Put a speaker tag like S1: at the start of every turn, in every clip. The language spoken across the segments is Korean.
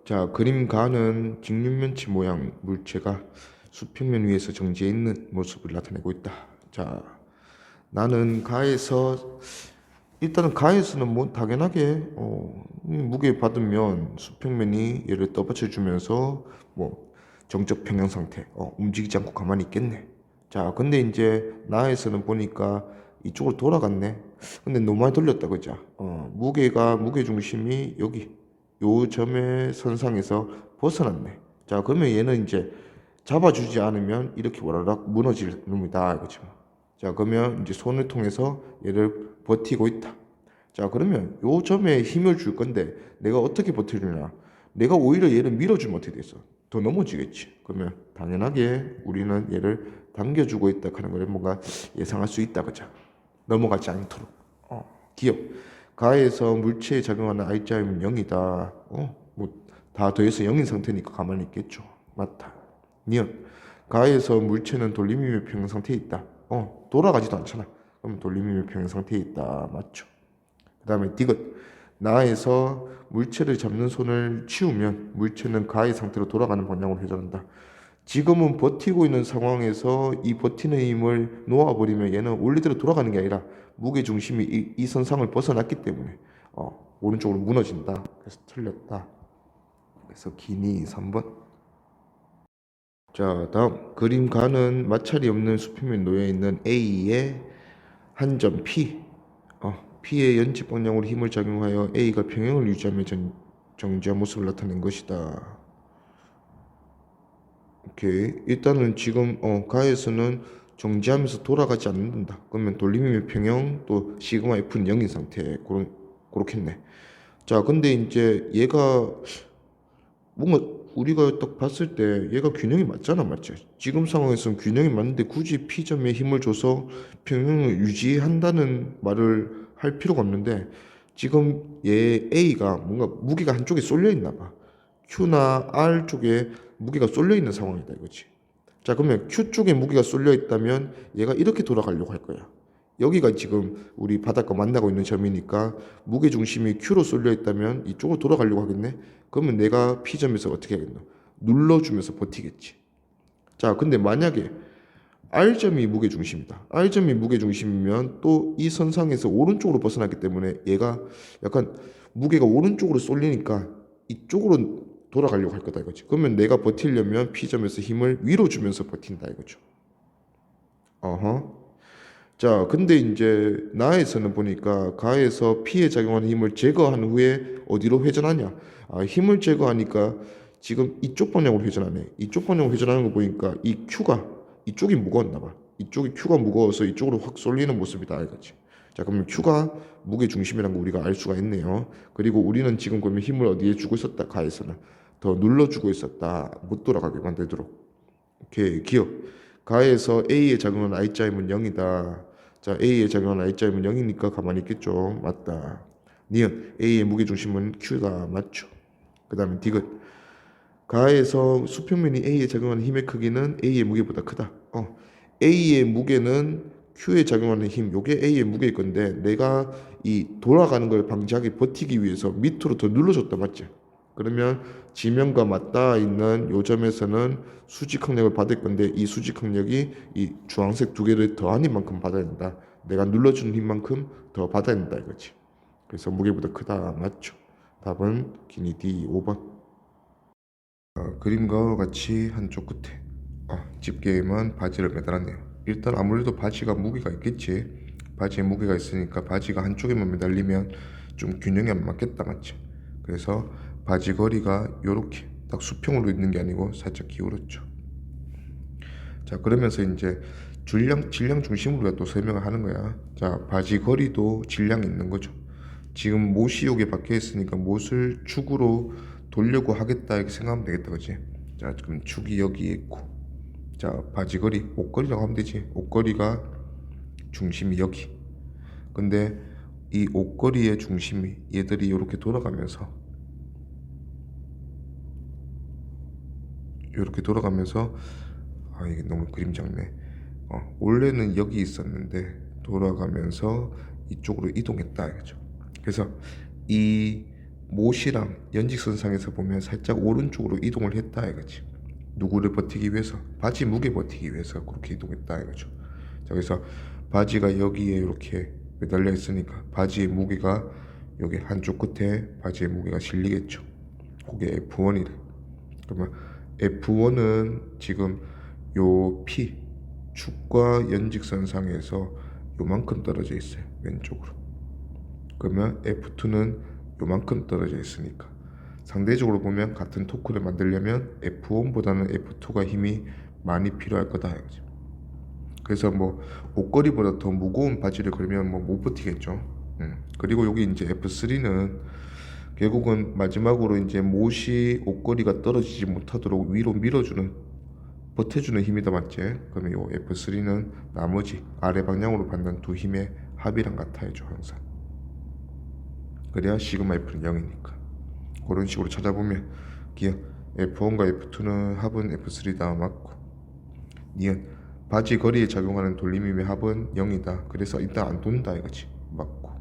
S1: 자, 그림 가는 직육면체 모양 물체가 수평면 위에서 정지해 있는 모습을 나타내고 있다. 자, 나는 가에서 일단은 가에서는 뭐 당연하게 무게 받으면 수평면이 얘를 떠받쳐 주면서 뭐 정적 평형 상태 움직이지 않고 가만히 있겠네. 자, 근데 이제 나에서는 보니까 이쪽으로 돌아갔네. 근데 너무 많이 돌렸다 그죠? 무게 중심이 여기 요 점의 선상에서 벗어났네. 자, 그러면 얘는 이제 잡아주지 않으면 이렇게 와라락 무너질 놈이다 이거죠. 자, 그러면 이제 손을 통해서 얘를 버티고 있다. 자, 그러면 요 점에 힘을 줄 건데 내가 어떻게 버텨주냐? 내가 오히려 얘를 밀어주면 어떻게 되겠어? 더 넘어지겠지. 그러면 당연하게 우리는 얘를 당겨주고 있다 하는 걸 뭔가 예상할 수 있다 그죠? 넘어가지 않도록. 기억. 가에서 물체에 작용하는 I자임은 0이다. 뭐 다 더해서 0인 상태니까 가만히 있겠죠. 맞다. 니은. 가에서 물체는 돌림이며 평행 상태에 있다. 돌아가지도 않잖아. 그럼 돌림이며 평행 상태에 있다. 맞죠. 그 다음에 디귿. 나에서 물체를 잡는 손을 치우면 물체는 가의 상태로 돌아가는 방향으로 회전한다. 지금은 버티고 있는 상황에서 이 버티는 힘을 놓아버리면 얘는 원래대로 돌아가는 게 아니라 무게 중심이 이 선상을 벗어났기 때문에 오른쪽으로 무너진다. 그래서 틀렸다. 그래서 기니 3번. 자, 다음 그림 가는 마찰이 없는 수평면 놓여 있는 A의 한 점 P. P의 연집 방향으로 힘을 작용하여 A가 평형을 유지하며 정지한 모습을 나타낸 것이다. 오케이. 일단은 지금 가에서는 정지하면서 돌아가지 않는다. 그러면 돌림이면 평형 또 시그마 F는 0인 상태 그렇겠네. 자, 근데 이제 얘가 뭔가 우리가 딱 봤을 때 얘가 균형이 맞잖아, 맞지? 지금 상황에서는 균형이 맞는데 굳이 P점에 힘을 줘서 평형을 유지한다는 말을 할 필요가 없는데 지금 얘 A가 뭔가 무게가 한쪽에 쏠려 있나 봐. Q나 R 쪽에 무게가 쏠려 있는 상황이다 이거지. 자, 그러면 Q 쪽에 무게가 쏠려 있다면 얘가 이렇게 돌아가려고 할 거야. 여기가 지금 우리 바닥과 만나고 있는 점이니까 무게 중심이 Q로 쏠려 있다면 이쪽으로 돌아가려고 하겠네. 그러면 내가 P점에서 어떻게 하겠노? 눌러주면서 버티겠지. 자, 근데 만약에 R점이 무게 중심이다. R점이 무게 중심이면 또 이 선상에서 오른쪽으로 벗어났기 때문에 얘가 약간 무게가 오른쪽으로 쏠리니까 이쪽으로 돌아가려고 할 거다 이거지. 그러면 내가 버티려면 P점에서 힘을 위로 주면서 버틴다 이거죠. 어허. 자, 근데 이제 나에서는 보니까 가에서 P에 작용하는 힘을 제거한 후에 어디로 회전하냐? 힘을 제거하니까 지금 이쪽 방향으로 회전하네. 이쪽 방향으로 회전하는 거 보니까 이 Q가 이쪽이 무거웠나 봐. 이쪽이 Q가 무거워서 이쪽으로 확 쏠리는 모습이다 이거지. 자, 그러면 Q가 무게 중심이라는 거 우리가 알 수가 있네요. 그리고 우리는 지금 그러면 힘을 어디에 주고 있었다? 가에서는 더 눌러주고 있었다. 못 돌아가게 만들도록. 오케이, 기억. 가에서 A에 작용하는 I자임은 0이다. 자, A에 작용하는 I자임은 0이니까 가만히 있겠죠. 맞다. 니은 A의 무게중심은 Q가 맞죠. 그 다음에 디귿. 가에서 수평면이 A에 작용하는 힘의 크기는 A의 무게보다 크다. A의 무게는 Q에 작용하는 힘, 요게 A의 무게일 건데 내가 이 돌아가는 걸 방지하게 버티기 위해서 밑으로 더 눌러줬다 맞지? 그러면 지면과 맞닿아 있는 요 점에서는 수직 항력을 받을 건데 이 수직 항력이 이 주황색 두 개를 더한 힘만큼 받아야 된다. 내가 눌러주는 힘만큼 더 받아야 된다 이거지. 그래서 무게보다 크다 맞죠? 답은 기니 D 5번. 그림과 같이 한쪽 끝에 집게에만 바지를 매달았네요. 일단 아무래도 바지가 무게가 있겠지. 바지에 무게가 있으니까 바지가 한쪽에만 매달리면 좀 균형이 안 맞겠다 맞지? 그래서 바지 거리가 요렇게 딱 수평으로 있는 게 아니고 살짝 기울었죠. 자, 그러면서 이제 질량 중심으로 또 설명을 하는 거야. 자, 바지 거리도 질량이 있는 거죠. 지금 못이 여기 박혀 있으니까 못을 축으로 돌려고 하겠다 이렇게 생각하면 되겠다 그치? 자, 그럼 축이 여기 있고 자, 바지 거리 옷걸이라고 하면 되지. 옷걸이가 중심이 여기. 근데 이 옷걸이의 중심이 얘들이 이렇게 돌아가면서 이게 너무 그림 작네. 원래는 여기 있었는데 돌아가면서 이쪽으로 이동했다 이거죠. 그래서 이 못이랑 연직선상에서 보면 살짝 오른쪽으로 이동을 했다 이거지. 누구를 버티기 위해서, 바지 무게 버티기 위해서 그렇게 이동했다 이거죠. 자, 그래서 바지가 여기에 이렇게 매달려 있으니까 바지의 무게가 여기 한쪽 끝에 바지의 무게가 실리겠죠. 그게 F1이래. 그러면 F1은 지금 요 P 축과 연직선상에서 요만큼 떨어져 있어요. 왼쪽으로. 그러면 F2는 요만큼 떨어져 있으니까 상대적으로 보면 같은 토크를 만들려면 F1보다는 F2가 힘이 많이 필요할 거다. 그래서 뭐 옷걸이보다 더 무거운 바지를 걸면 뭐 못 버티겠죠. 그리고 여기 이제 F3는 결국은 마지막으로 이제 못이 옷걸이가 떨어지지 못하도록 위로 밀어주는, 버텨주는 힘이다, 맞지? 그러면 요 F3는 나머지 아래 방향으로 받는 두 힘의 합이랑 같아야죠, 항상. 그래야 시그마 F는 0이니까. 그런 식으로 찾아보면 기억 F1과 F2는 합은 F3다, 맞고, 니은 바지 거리에 작용하는 돌림힘의 합은 0이다. 그래서 일단 안 돈다 이거지, 맞고.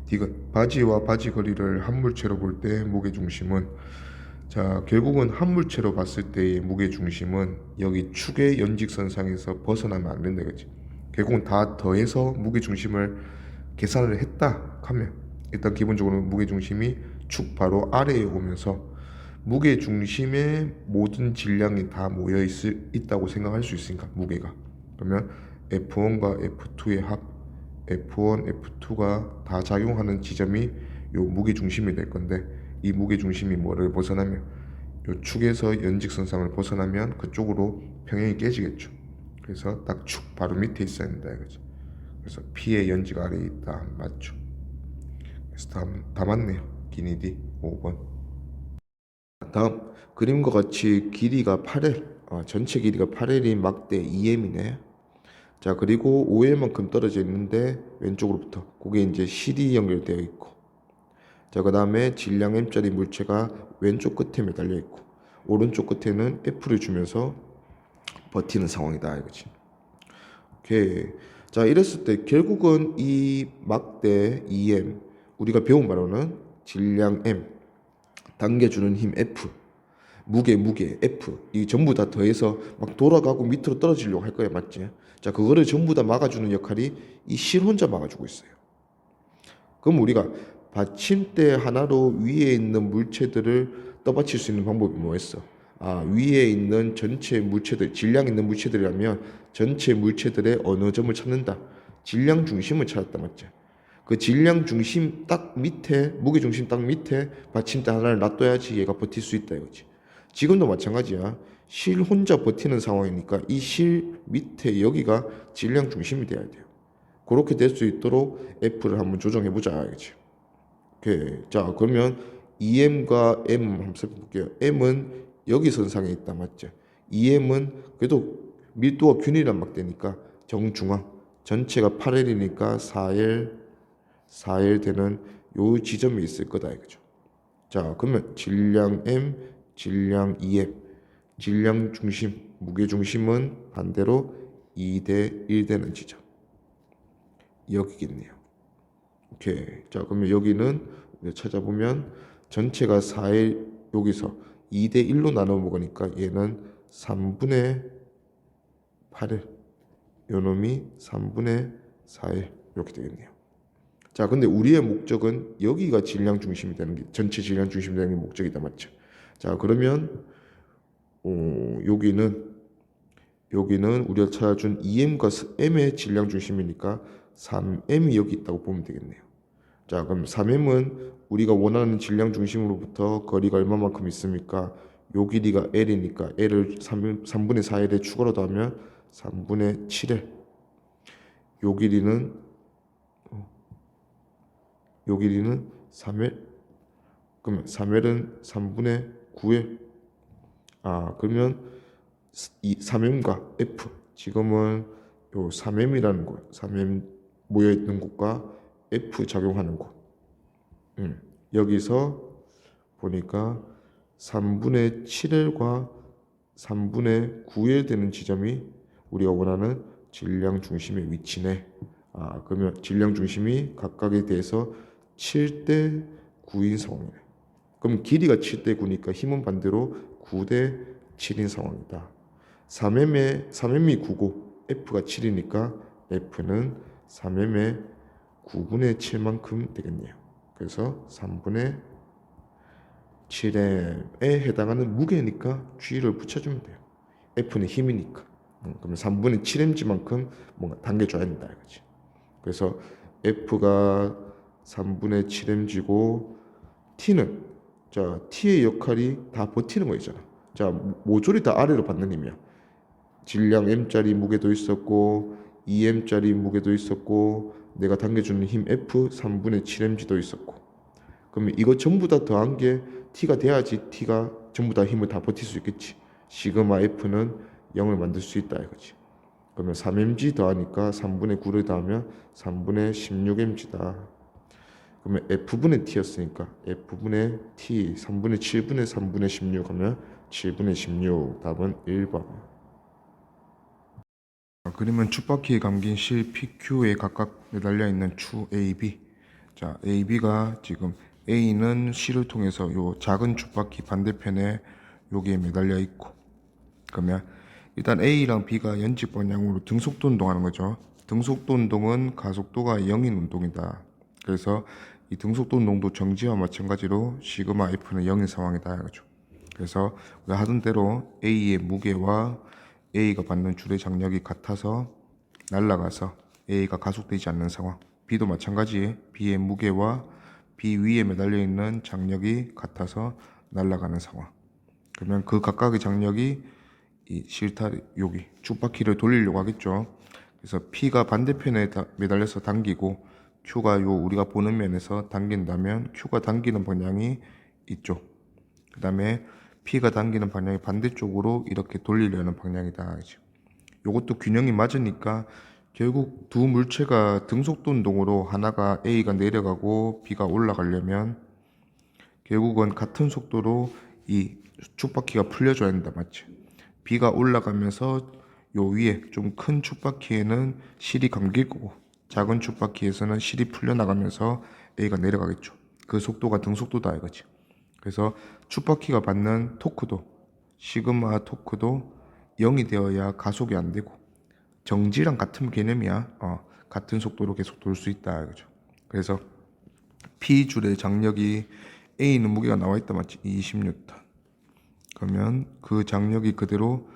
S1: 디귿 바지와 바지 거리를 한 물체로 볼 때 무게중심은, 자, 결국은 한 물체로 봤을 때의 무게중심은 여기 축의 연직선상에서 벗어나면 안 된다 이거지. 결국은 다 더해서 무게중심을 계산을 했다 하면 일단 기본적으로 무게중심이 축 바로 아래에 오면서 무게중심의 모든 질량이 다 모여 있다고 생각할 수 있으니까, 무게가. 그러면 F1과 F2의 합, F1, F2가 다 작용하는 지점이 요 무게중심이 될 건데, 이 무게중심이 뭐를 벗어나면, 요 축에서 연직선상을 벗어나면 그쪽으로 평행이 깨지겠죠. 그래서 딱 축 바로 밑에 있어야 된다 이거죠. 그래서 P의 연직 아래에 있다, 맞죠? 그래서 다 맞네요. 기니디 5번. 다음 그림과 같이 길이가 8L, 전체 길이가 8L인 막대 2M이네. 자, 그리고 5L만큼 떨어져 있는데 왼쪽으로부터 그게 이제 CD 연결되어 있고, 자, 그 다음에 질량 M짜리 물체가 왼쪽 끝에 매달려 있고 오른쪽 끝에는 F를 주면서 버티는 상황이다 이거지. 오케이. 자, 이랬을 때 결국은 이 막대 2M, 우리가 배운 바로는 질량 M, 당겨주는 힘 F, 무게 F, 이 전부 다 더해서 막 돌아가고 밑으로 떨어지려고 할 거야, 맞지? 자, 그거를 전부 다 막아주는 역할이 이 실 혼자 막아주고 있어요. 그럼 우리가 받침대 하나로 위에 있는 물체들을 떠받칠 수 있는 방법이 뭐였어? 위에 있는 전체 물체들, 질량 있는 물체들이라면 전체 물체들의 어느 점을 찾는다. 질량 중심을 찾았다, 맞지? 그 질량 중심 딱 밑에, 무게 중심 딱 밑에 받침대 하나를 놔둬야지 얘가 버틸 수 있다 이거지. 지금도 마찬가지야. 실 혼자 버티는 상황이니까 이 실 밑에 여기가 질량 중심이 돼야 돼요. 그렇게 될 수 있도록 F를 한번 조정해 보자 이거지. 오케이. 자, 그러면 EM과 M 한번 살펴볼게요. M은 여기 선상에 있다, 맞죠? EM은 그래도 밀도가 균일한 막대니까 정중앙, 전체가 8L이니까 4L 되는 요 지점에 있을 거다 이거죠. 자, 그러면 질량 M, 질량 EM, 질량 중심, 무게 중심은 반대로 2대 1 되는 지점, 여기겠네요. 오케이. 자, 그러면 여기는 찾아보면 전체가 4일, 여기서 2대 1로 나눠 먹으니까 얘는 3분의 8일, 요놈이 3분의 4일 이렇게 되겠네요. 자, 근데 우리의 목적은 여기가 질량 중심이 되는 게, 전체 질량 중심이 되는 게 목적이다, 맞죠? 자, 그러면 여기는 우리가 찾아준 EM과 M의 질량 중심이니까 3M이 여기 있다고 보면 되겠네요. 자, 그럼 3M은 우리가 원하는 질량 중심으로부터 거리가 얼마만큼 있습니까? 요 길이가 L이니까 L을 3분의 4L에 추가로 더하면 3분의 7L. 요 길이는 3L. 그러면 3L은 3분의 9L. 그러면 이 3M과 F, 지금은 요 3M이라는 곳, 3M 모여 있는 곳과 F 작용하는 곳, 여기서 보니까 3분의 7L과 3분의 9L 되는 지점이 우리가 원하는 질량 중심의 위치네. 그러면 질량 중심이 각각에 대해서 7대 9인 상황이네. 그럼 길이가 7대 9니까 힘은 반대로 9대 7인 상황이다. 3M이 9고 F가 7이니까 F는 3M의 9분의 7만큼 되겠네요. 그래서 3분의 7M에 해당하는 무게니까 G를 붙여주면 돼요. F는 힘이니까. 그러면 3분의 7mg만큼 뭔가 당겨줘야 된다 이거지. 그래서 F가 3분의 7mg고 T는 T의 역할이 다 버티는 거 있잖아. 모조리 다 아래로 받는 힘이야. 질량 M짜리 무게도 있었고 2M짜리 무게도 있었고 내가 당겨주는 힘 F 3분의 7mg도 있었고, 그러면 이거 전부 다 더한 게 T가 돼야지 T가 전부 다 힘을 다 버틸 수 있겠지. 시그마 F는 0을 만들 수 있다 이거지. 그러면 3mg 더하니까 3분의 9를 더하면 3분의 16mg다. 그러면 F분의 T였으니까 F분의 T 3분의 7분의 3분의 16 하면 7분의 16. 답은 1번. 그러면 춥바퀴에 감긴 실 PQ에 각각 매달려 있는 추 A, B. A, B가 지금 A는 실을 통해서 요 작은 춥바퀴 반대편에 여기에 매달려 있고, 그러면 일단 A랑 B가 연직 방향으로 등속도 운동하는 거죠. 등속도 운동은 가속도가 0인 운동이다. 그래서 이 등속도 운동도 정지와 마찬가지로 시그마 F는 0인 상황이다. 그렇죠. 그래서 우리가 하던 대로 A의 무게와 A가 받는 줄의 장력이 같아서 날아가서 A가 가속되지 않는 상황. B도 마찬가지. B의 무게와 B 위에 매달려 있는 장력이 같아서 날아가는 상황. 그러면 그 각각의 장력이 이 실타래 여기 춥바퀴를 돌리려고 하겠죠. 그래서 P가 반대편에 매달려서 당기고 Q가 요 우리가 보는 면에서 당긴다면 Q가 당기는 방향이 이쪽. 그 다음에 P가 당기는 방향이 반대쪽으로 이렇게 돌리려는 방향이다. 요것도 균형이 맞으니까 결국 두 물체가 등속도 운동으로 하나가 A가 내려가고 B가 올라가려면 결국은 같은 속도로 이 춥바퀴가 풀려줘야 된다. 맞지? B가 올라가면서 요 위에 좀 큰 춥바퀴에는 실이 감길 거고 작은 춥바퀴에서는 실이 풀려나가면서 A가 내려가겠죠. 그 속도가 등속도다 이거지. 그래서 춥바퀴가 받는 토크도 시그마 토크도 0이 되어야 가속이 안 되고 정지랑 같은 개념이야. 같은 속도로 계속 돌 수 있다 이거죠. 그래서 P줄의 장력이 A는 무게가 나와 있다 맞지? 20N. 그러면 그 장력이 그대로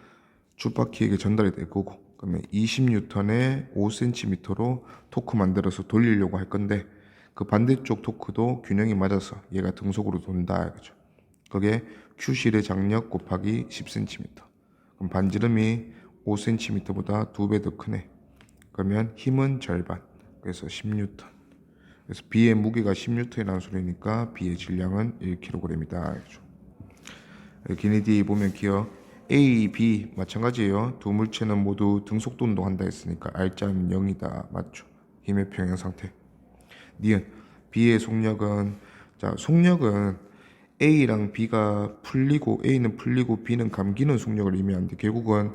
S1: 춥바퀴에게 전달이 될 거고, 그러면 20N에 5cm로 토크 만들어서 돌리려고 할 건데 그 반대쪽 토크도 균형이 맞아서 얘가 등속으로 돈다 이거죠. 그게 Q실의 장력 곱하기 10cm. 그럼 반지름이 5cm보다 2배 더 크네. 그러면 힘은 절반. 그래서 10N. 그래서 B의 무게가 10N이라는 소리니까 B의 질량은 1kg이다. 기니디 보면 기어 A, B 마찬가지예요. 두 물체는 모두 등속도 운동한다 했으니까 R자는 0이다. 맞죠? 힘의 평형 상태. 니은 B의 속력은 속력은 A랑 B가 풀리고 A는 풀리고 B는 감기는 속력을 의미하는데 결국은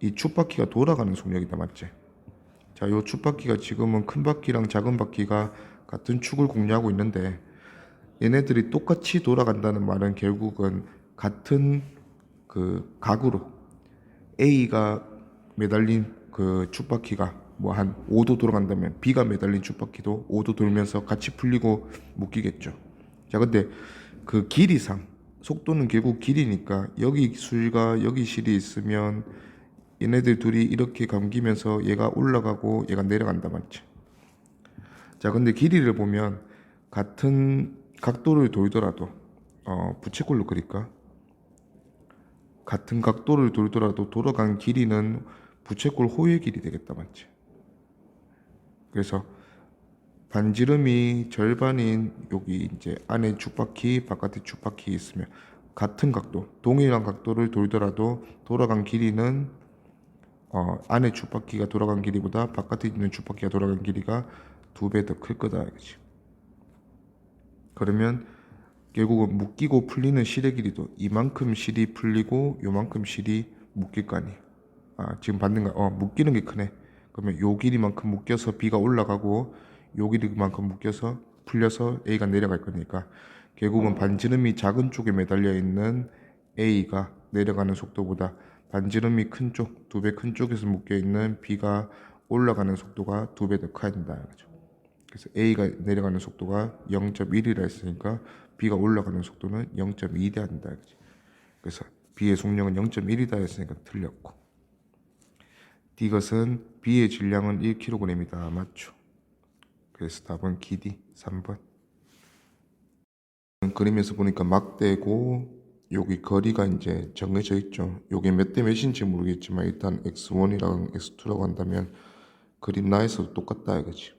S1: 이 춥바퀴가 돌아가는 속력이다. 맞지? 요 춥바퀴가 지금은 큰 바퀴랑 작은 바퀴가 같은 축을 공유하고 있는데 얘네들이 똑같이 돌아간다는 말은 결국은 같은 그 각으로 A가 매달린 그 춥바퀴가 뭐 한 5도 돌아간다면 B가 매달린 춥바퀴도 5도 돌면서 같이 풀리고 묶이겠죠. 근데 그 길이상 속도는 결국 길이니까 여기 술과 여기 실이 있으면 얘네들 둘이 이렇게 감기면서 얘가 올라가고 얘가 내려간다 맞지? 근데 길이를 보면 같은 각도를 돌더라도 부채꼴로 그릴까? 같은 각도를 돌더라도 돌아간 길이는 부채꼴 호의 길이 되겠다 맞지? 그래서 반지름이 절반인 여기 이제 안에 춥바퀴 바깥에 춥바퀴 있으면 같은 각도 동일한 각도를 돌더라도 돌아간 길이는 안에 춥바퀴가 돌아간 길이보다 바깥에 있는 춥바퀴가 돌아간 길이가 2배 더 클 거다 이거지. 그러면 결국은 묶이고 풀리는 실의 길이도 이만큼 실이 풀리고 요만큼 실이 묶일 거 아니에요. 지금 받는 거 묶이는 게 크네. 그러면 요 길이만큼 묶여서 B가 올라가고 요 길이만큼 묶여서 풀려서 A가 내려갈 거니까 결국은 반지름이 작은 쪽에 매달려 있는 A가 내려가는 속도보다 반지름이 큰 쪽, 2배 큰 쪽에서 묶여 있는 B가 올라가는 속도가 2배 더 커야 된다. 그죠? 그래서 A가 내려가는 속도가 0.1이라 했으니까 B가 올라가는 속도는 0.2 돼야 된다. 그죠? 그래서 B의 속력은 0.1이다 했으니까 틀렸고, D것은 B의 질량은 1kg이다. 맞죠? 그래서 답은 기D 3번. 그림에서 보니까 막대고 여기 거리가 이제 정해져 있죠. 요게 몇 대 몇인지 모르겠지만 일단 x1이랑 x2라고 한다면 그림 나에서도 똑같다 이거지.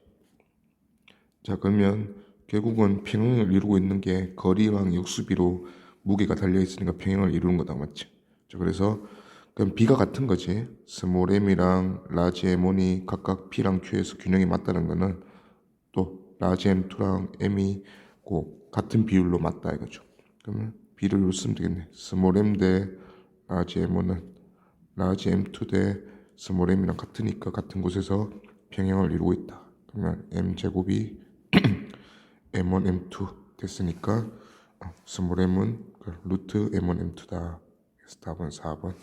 S1: 자, 그러면 결국은 평행을 이루고 있는 게 거리랑 역수비로 무게가 달려 있으니까 평행을 이루는 거다. 맞지? 자, 그래서 그럼 B가 같은 거지. 스몰 m이랑 라지 m1이 각각 P랑 Q에서 균형이 맞다는 거는 또 라지 m2랑 m이 같은 비율로 맞다 이거죠. 그러면 B를 쓰면 되겠네. 스몰 m 대 라지 m1은 라지 m2 대 스몰 m이랑 같으니까 같은 곳에서 평행을 이루고 있다. 그러면 m 제곱이 m1 m2 됐으니까 스몰 m은 루트 m1 m2다. 그래서 답은 4번.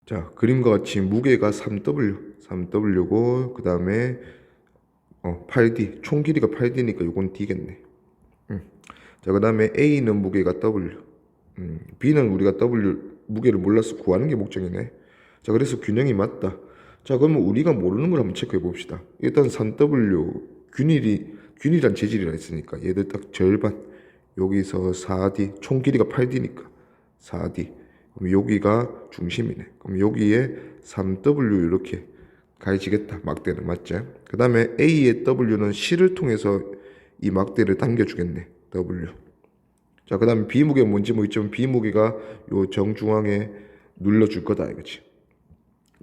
S1: 자, 그림과 같이 무게가 3W고 그 다음에 8D, 총 길이가 8D니까 이건 D겠네. 자, 그 다음에 A는 무게가 W, B는 우리가 W 무게를 몰라서 구하는 게 목적이네. 자, 그래서 균형이 맞다. 자, 그러면 우리가 모르는 걸 한번 체크해 봅시다. 일단 3W 균일한 재질이라 했으니까 얘들 딱 절반, 여기서 4D, 총 길이가 8D니까 4D. 그럼 여기가 중심이네. 그럼 여기에 3W 이렇게 가해지겠다. 막대는 맞지? 그 다음에 A의 W는 C를 통해서 이 막대를 당겨주겠네. W. 자, 그 다음에 B 무게가 뭔지 모르겠지만 B 무게가 요 정중앙에 눌러줄 거다 이거지.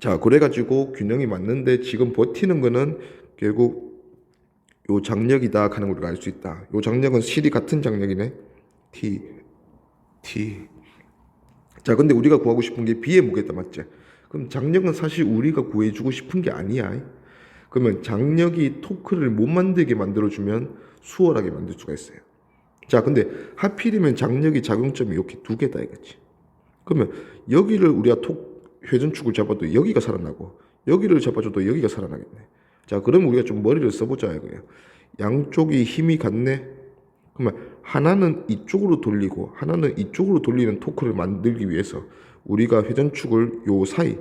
S1: 자, 그래가지고 균형이 맞는데 지금 버티는 거는 결국 요 장력이다 하는 걸 우리가 알 수 있다. 요 장력은 실이 같은 장력이네. T. 자, 근데 우리가 구하고 싶은 게 B의 무게다, 맞지? 그럼 장력은 사실 우리가 구해주고 싶은 게 아니야. 그러면 장력이 토크를 못 만들게 만들어주면 수월하게 만들 수가 있어요. 자, 근데 하필이면 장력이 작용점이 이렇게 두 개다 이거지. 그러면 여기를 우리가 회전축을 잡아도 여기가 살아나고 여기를 잡아줘도 여기가 살아나겠네. 자, 그러면 우리가 좀 머리를 써보자 이거예요. 양쪽이 힘이 같네. 그러면 하나는 이쪽으로 돌리고 하나는 이쪽으로 돌리는 토크를 만들기 위해서 우리가 회전축을 요 사이,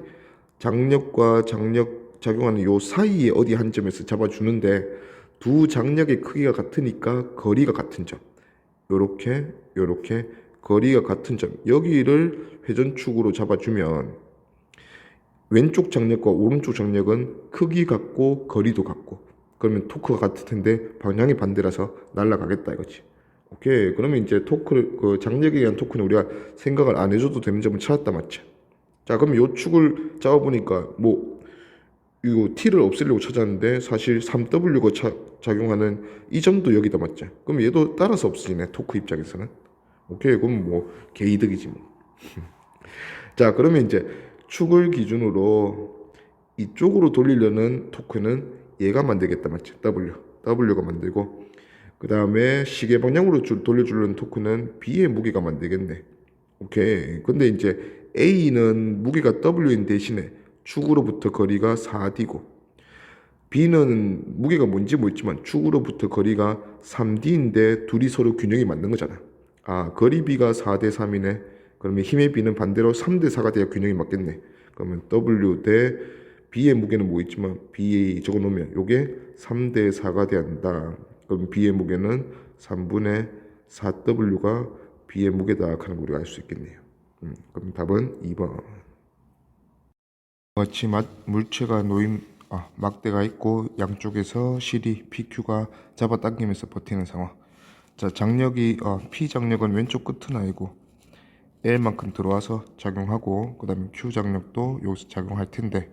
S1: 장력과 장력 작용하는 요 사이에 어디 한 점에서 잡아주는데 두 장력의 크기가 같으니까 거리가 같은 점, 요렇게 거리가 같은 점, 여기를 회전축으로 잡아주면 왼쪽 장력과 오른쪽 장력은 크기 같고 거리도 같고, 그러면 토크가 같을 텐데 방향이 반대라서 날아가겠다 이거지. 오케이. 그러면 이제 장력에 의한 토크는 우리가 생각을 안 해줘도 되는 점을 찾았다, 맞지? 자, 그럼 요 축을 잡아보니까 이거 T를 없애려고 찾았는데 사실 3W가 작용하는 이 점도 여기다, 맞지? 그럼 얘도 따라서 없어지네, 토크 입장에서는. 오케이. 그럼 개이득이지 뭐. 자, 그러면 이제 축을 기준으로 이쪽으로 돌리려는 토크는 얘가 만들겠다, 맞지? W가 만들고, 그 다음에 시계 방향으로 돌려주려는 토크는 B의 무게가 만들겠네. 오케이. 근데 이제 A는 무게가 W인 대신에 축으로부터 거리가 4D고, B는 무게가 뭔지 모르겠지만 축으로부터 거리가 3D인데 둘이 서로 균형이 맞는 거잖아. 아, 거리 B가 4대 3이네. 그러면 힘의 B는 반대로 3대 4가 돼야 균형이 맞겠네. 그러면 W 대 B의 무게는 모르겠지만 B 적어놓으면 요게 3대 4가 돼야 한다. 그럼 B의 무게는 3분의 4W가 B의 무게다 하는 걸 우리가 알 수 있겠네요. 그럼 답은 2번. 같이 물체가 막대가 있고 양쪽에서 실이 PQ가 잡아당기면서 버티는 상황. 자, 장력이 P 장력은 왼쪽 끝은 아니고 L만큼 들어와서 작용하고, 그 다음에 Q 장력도 여기서 작용할 텐데,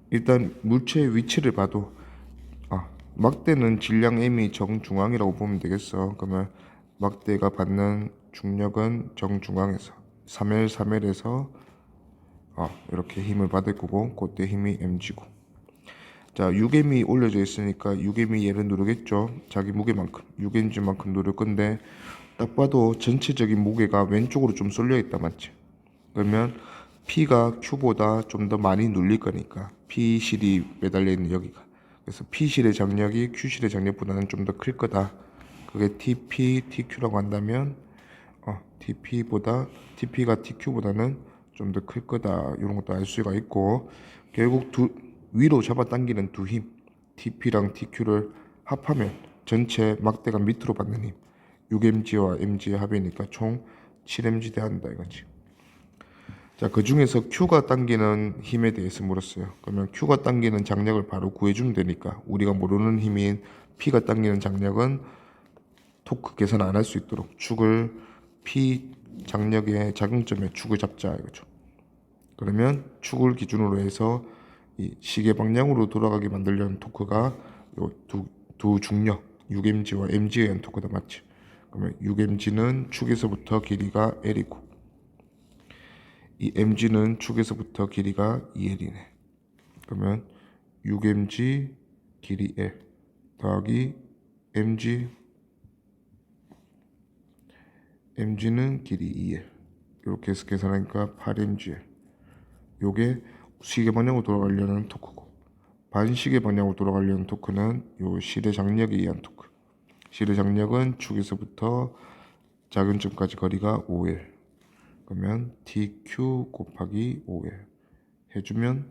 S1: 일단 물체의 위치를 봐도 막대는 질량 M이 정중앙이라고 보면 되겠어. 그러면 막대가 받는 중력은 정중앙에서 3L3L에서 이렇게 힘을 받을 거고, 그때 힘이 mg고. 자, 유겜이 올려져 있으니까 유겜이 얘를 누르겠죠. 자기 무게만큼, 유겜지만큼 누를 건데 딱 봐도 전체적인 무게가 왼쪽으로 좀 쏠려 있다 맞지? 그러면 P가 Q보다 좀 더 많이 눌릴 거니까 P실이 매달려 있는 여기가, 그래서 P실의 장력이 Q실의 장력보다는 좀 더 클 거다. 그게 TP, TQ라고 한다면 TP가 TQ보다는 좀 더 클 거다. 이런 것도 알 수가 있고, 결국 위로 잡아당기는 두 힘, TP랑 TQ를 합하면 전체 막대가 밑으로 받는 힘, 6mg와 mg의 합이니까 총 7mg 돼한다 이거지. 자, 그 중에서 Q가 당기는 힘에 대해서 물었어요. 그러면 Q가 당기는 장력을 바로 구해주면 되니까 우리가 모르는 힘인 P가 당기는 장력은 토크 계산 안 할 수 있도록 축을 P 장력의 작용점에 축을 잡자 이거죠. 그러면 축을 기준으로 해서 이 시계 방향으로 돌아가게 만들려는 토크가 요 두 중력 6mg와 mg에 의한 토크다 맞지? 그러면 6mg는 축에서부터 길이가 L이고 이 mg는 축에서부터 길이가 2L이네. 그러면 6mg 길이 L 더하기 mg는 길이 2L 이렇게 해서 계산하니까 8mgL. 요게 시계 방향으로 돌아가려는 토크고, 반시계 방향으로 돌아가려는 토크는 요 실의 장력에 의한 토크. 실의 장력은 축에서부터 작은점까지 거리가 5L. 그러면 TQ 곱하기 5L 해주면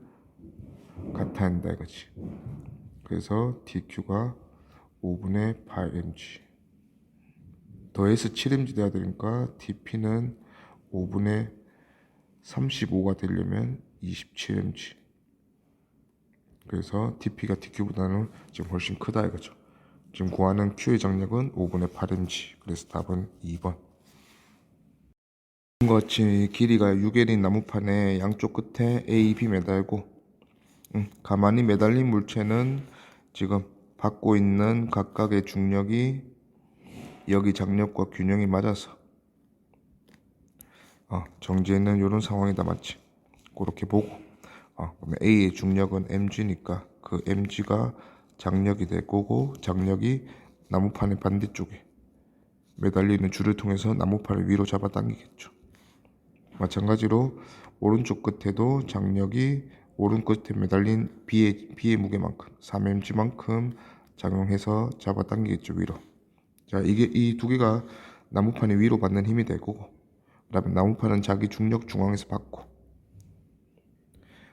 S1: 같아 한다 이거지. 그래서 TQ가 5분의 8mg 더해서 7mg 돼야 되니까 TP는 5분의 35가 되려면 27mg. 그래서 TP가 TQ보다는 지금 훨씬 크다 이거죠. 지금 구하는 Q의 장력은 5분의 8mg. 그래서 답은 2번. 같이 길이가 6L인 나무판에 양쪽 끝에 A, B 매달고 가만히 매달린 물체는 지금 받고 있는 각각의 중력이 여기 장력과 균형이 맞아서 정지했는 이런 상황이다 맞지? 그렇게 보고 그러면 A의 중력은 mg니까 그 mg가 장력이 될 거고, 장력이 나무판의 반대쪽에 매달리는 줄을 통해서 나무판을 위로 잡아당기겠죠. 마찬가지로 오른쪽 끝에도 장력이 오른 끝에 매달린 B의 무게만큼 3mg만큼 작용해서 잡아당기겠죠 위로. 자, 이게 이 두 개가 나무판이 위로 받는 힘이 될 거고, 그 다음에 나무판은 자기 중력 중앙에서 받고,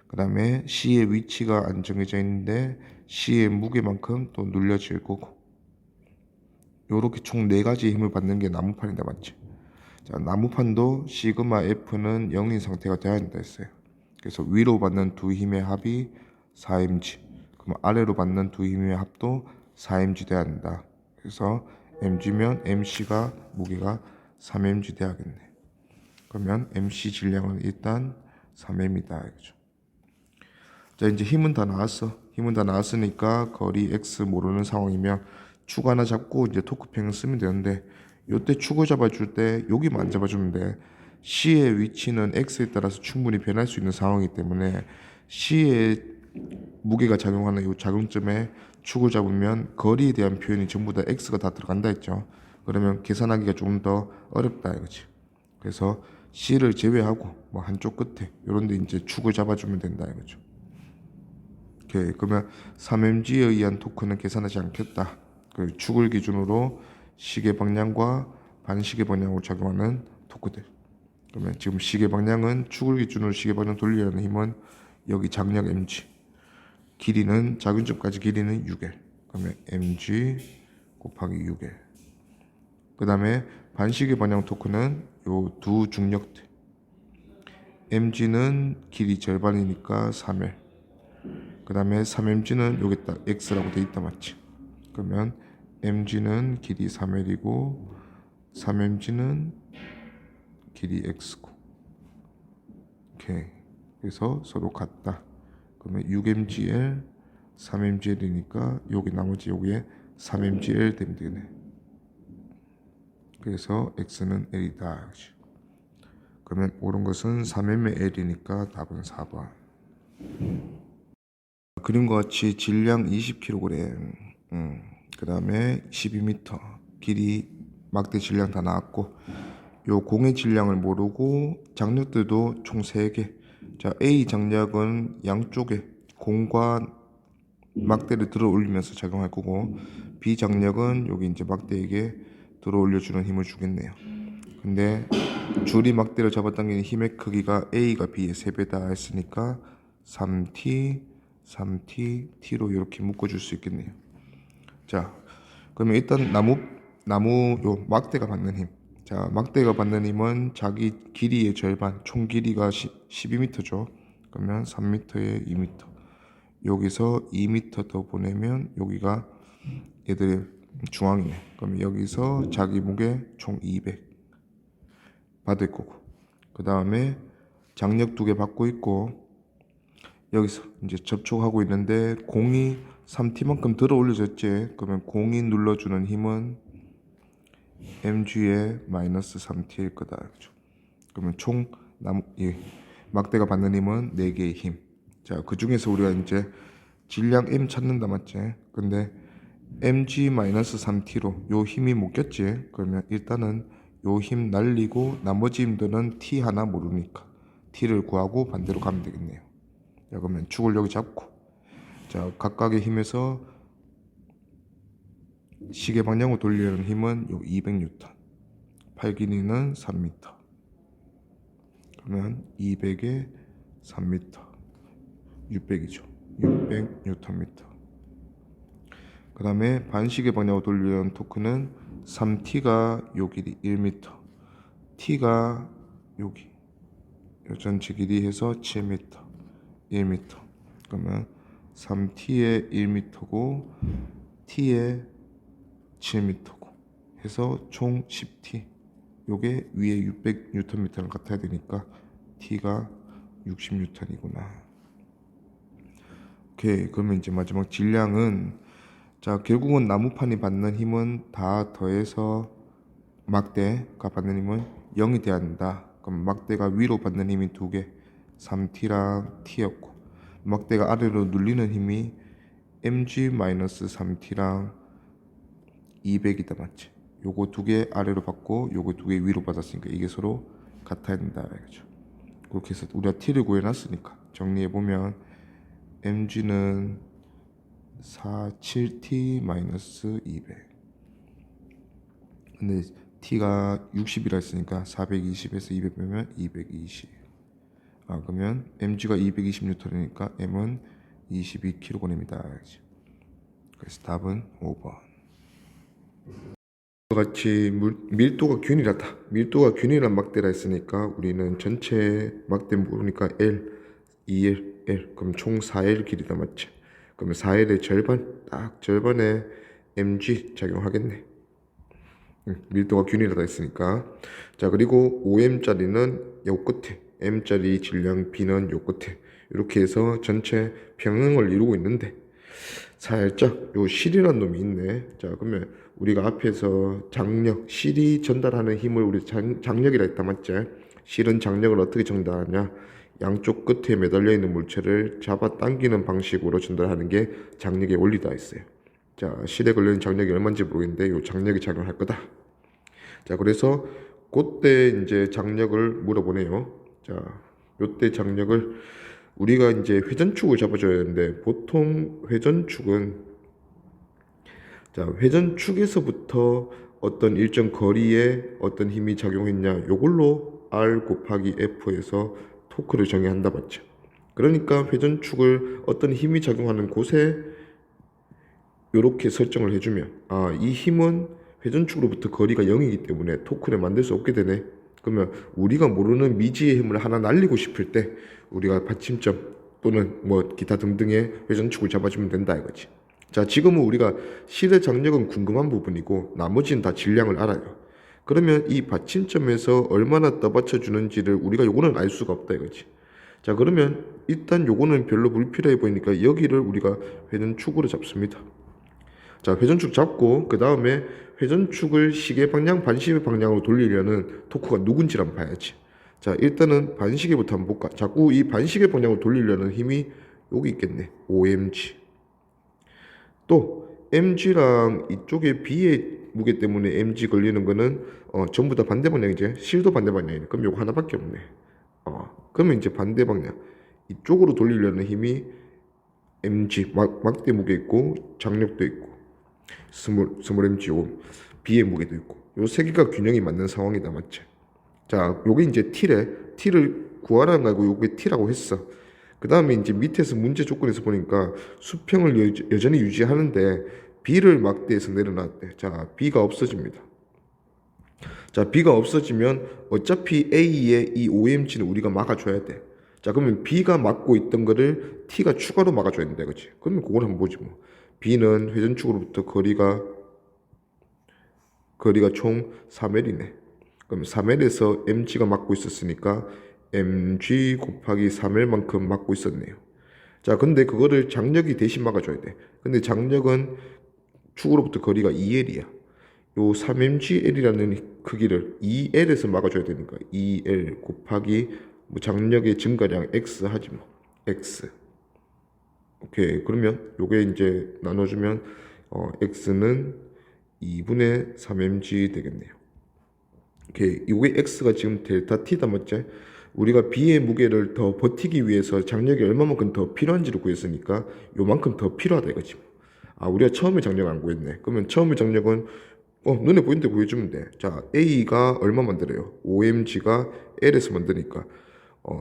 S1: 그 다음에 C의 위치가 안 정해져 있는데 C의 무게만큼 또 눌려질 거고, 요렇게 총 4가지 힘을 받는 게 나무판이다 맞지? 자, 나무판도 시그마 F는 0인 상태가 되어야 한다 했어요. 그래서 위로 받는 두 힘의 합이 4mg, 그럼 아래로 받는 두 힘의 합도 4mg 돼야 한다. 그래서 mg면 mc가 무게가 3mg 돼야겠네. 그러면 mc 질량은 일단 3m이다 이거죠. 자, 이제 힘은 다 나왔어. 힘은 다 나왔으니까 거리 x 모르는 상황이면 축 하나 잡고 이제 토크평을 쓰면 되는데, 요때 축을 잡아줄 때 여기만 안 잡아주면 돼. C의 위치는 x에 따라서 충분히 변할 수 있는 상황이기 때문에 C의 무게가 작용하는 이 작용점에 축을 잡으면 거리에 대한 표현이 전부 다 x가 다 들어간다 했죠. 그러면 계산하기가 조금 더 어렵다 이거지. 그래서 C를 제외하고 뭐 한쪽 끝에 요런데 이제 축을 잡아주면 된다 이거죠. 오케이. 그러면 3mg에 의한 토크는 계산하지 않겠다. 그 축을 기준으로 시계 방향과 반시계 방향으로 작용하는 토크들. 그러면 지금 시계 방향은 축을 기준으로 시계 방향 돌리려는 힘은 여기 장력 mg, 길이는 작은점까지 길이는 6L. 그러면 mg 곱하기 6L. 그 다음에 반시계 방향 토크는 요 두 중력들. mg는 길이 절반이니까 3L. 그 다음에 3mg는 여기다 x라고 돼 있다 맞지? 그러면 mg는 길이 3L이고 3mg는 길이 x고. 오케이. 그래서 서로 같다. 그러면 6mgl 3mgl이니까 여기 나머지 여기에 3mgl 되면 되네. 그래서 x는 l이다. 그러면 옳은 것은 3m의 l이니까 답은 4번. 그림과 같이 질량 20kg, 그 다음에 12m, 길이 막대 질량 다 나왔고, 요 공의 질량을 모르고 장력들도 총 3개. 자, A 장력은 양쪽에 공과 막대를 들어 올리면서 작용할 거고, B 장력은 여기 이제 막대에게 들어 올려주는 힘을 주겠네요. 근데 줄이 막대를 잡아당기는 힘의 크기가 A가 B의 3배다 했으니까 3T, T로 이렇게 묶어줄 수 있겠네요. 자, 그러면 일단 나무 요 막대가 받는 힘. 자, 막대가 받는 힘은 자기 길이의 절반, 총 길이가 12m죠. 그러면 3m에 2m. 여기서 2m 더 보내면 여기가 얘들의 중앙이네. 그럼 여기서 자기 무게 총 200 받을 거고, 그 다음에 장력 2개 받고 있고, 여기서 이제 접촉하고 있는데 공이 3T만큼 들어 올려졌지. 그러면 공이 눌러주는 힘은 mg의 마이너스 3T일 거다. 그렇죠? 그러면 총 막대가 받는 힘은 4개의 힘. 자, 그 중에서 우리가 이제 질량 m 찾는다 맞지? 근데 mg 마이너스 3T로 요 힘이 묶였지. 그러면 일단은 요 힘 날리고 나머지 힘들은 T 하나 모르니까 T를 구하고 반대로 가면 되겠네요. 자, 그러면 축을 여기 잡고, 자, 각각의 힘에서 시계 방향으로 돌리려는 힘은 요 200N, 팔 길이는 3m. 그러면 200에 3m, 600이죠. 600Nm. 그 다음에 반시계 방향으로 돌리려는 토크는 3T가 요 길이 1m, T가 여기 요 전체 길이 해서 7m, 1m. 그러면 3T의 1m고 T의 7m고 해서 총 10T. 요게 위에 600Nm랑 같아야 되니까 T가 60N이구나. 오케이. 그러면 이제 마지막 질량은, 자, 결국은 나무판이 받는 힘은 다 더해서 막대가 받는 힘은 0이 돼야 한다. 그럼 막대가 위로 받는 힘이 2개, 3T랑 T였고, 막대가 아래로 눌리는 힘이 mg-3T랑 200이다 맞지? 요거 2개 아래로 받고 요거 2개 위로 받았으니까 이게 서로 같아야 된다. 알겠죠? 그렇게 해서 우리가 T를 구해놨으니까 정리해보면 mg는 47T-200. 근데 T가 60이라 했으니까 420에서 200 빼면 220. 그러면 mg가 220N이니까 m은 22kg입니다. 그래서 답은 5번. 같이 밀도가 균일하다. 밀도가 균일한 막대라 했으니까 우리는 전체 막대 모르니까 L, 2L, L. 그럼 총 4L 길이다 맞지? 그러면 4L의 절반, 딱 절반에 mg 작용하겠네. 밀도가 균일하다 했으니까. 자, 그리고 5m짜리는 요 끝에, m짜리 질량 B는 요 끝에, 이렇게 해서 전체 평행을 이루고 있는데 살짝 요 실이라는 놈이 있네. 자, 그러면 우리가 앞에서 장력, 실이 전달하는 힘을 우리 장력이라 했다 맞지? 실은 장력을 어떻게 전달하냐? 양쪽 끝에 매달려 있는 물체를 잡아 당기는 방식으로 전달하는 게 장력의 원리다 했어요. 자, 실에 걸려있는 장력이 얼마인지 모르겠는데 요 장력이 작용할 거다. 자, 그래서 그때 이제 장력을 물어보네요. 자, 요때 장력을 우리가 이제 회전축을 잡아줘야 되는데, 보통 회전축은, 자, 회전축에서부터 어떤 일정 거리에 어떤 힘이 작용했냐, 요걸로 R 곱하기 F에서 토크를 정의한다 맞죠? 그러니까 회전축을 어떤 힘이 작용하는 곳에 요렇게 설정을 해주면, 이 힘은 회전축으로부터 거리가 0이기 때문에 토크를 만들 수 없게 되네. 그러면 우리가 모르는 미지의 힘을 하나 날리고 싶을 때 우리가 받침점 또는 뭐 기타 등등의 회전축을 잡아주면 된다 이거지. 자, 지금은 우리가 실의 장력은 궁금한 부분이고 나머지는 다 질량을 알아요. 그러면 이 받침점에서 얼마나 떠받쳐 주는지를 우리가 요거는 알 수가 없다 이거지. 자, 그러면 일단 요거는 별로 불필요해 보이니까 여기를 우리가 회전축으로 잡습니다. 자, 회전축 잡고 그 다음에 회전축을 시계 방향, 반시계 방향으로 돌리려는 토크가 누군지를 한번 봐야지. 자, 일단은 반시계부터 한번 볼까. 자꾸 이 반시계 방향으로 돌리려는 힘이 여기 있겠네. OMG. 또 mg랑 이쪽에 b의 무게 때문에 mg 걸리는 거는 전부 다 반대 방향이지. 실도 반대 방향이네. 그럼 요거 하나밖에 없네. 그러면 이제 반대 방향 이쪽으로 돌리려는 힘이 mg 막대 무게 있고 장력도 있고 스몰 mg 요 b의 무게도 있고 요 세 개가 균형이 맞는 상황이다. 맞지? 자, 요게 이제 t래. t를 구하라는 거고 요게 t라고 했어. 그 다음에 이제 밑에서 문제 조건에서 보니까 수평을 여전히 유지하는데 b를 막대에서 내려놨대. 자, b가 없어집니다. 자, b가 없어지면 어차피 a의 이 OMG는 우리가 막아줘야 돼. 자, 그러면 b가 막고 있던 거를 t가 추가로 막아줘야 된다, 그치? 그러면 그걸 한번 보지 뭐. b는 회전축으로부터 거리가 총 3L이네. 그럼 3L에서 mg가 막고 있었으니까 mg 곱하기 3L만큼 막고 있었네요. 자, 근데 그거를 장력이 대신 막아줘야 돼. 근데 장력은 축으로부터 거리가 2L이야. 요 3mgl이라는 크기를 2L에서 막아줘야 되니까 2L 곱하기 뭐 장력의 증가량 x 하지 뭐. x. 오케이. 그러면 요게 이제 나눠주면 x는 2분의 3mg 되겠네요. 오케이. 요게 x가 지금 델타 t다 맞지? 우리가 b의 무게를 더 버티기 위해서 장력이 얼마만큼 더 필요한지를 구했으니까 요만큼 더 필요하다 이거지. 우리가 처음에 장력 안 구했네. 그러면 처음에 장력은 눈에 보이는 데 구해주면 돼. 자, A가 얼마 만들어요? OMG가 L에서 만드니까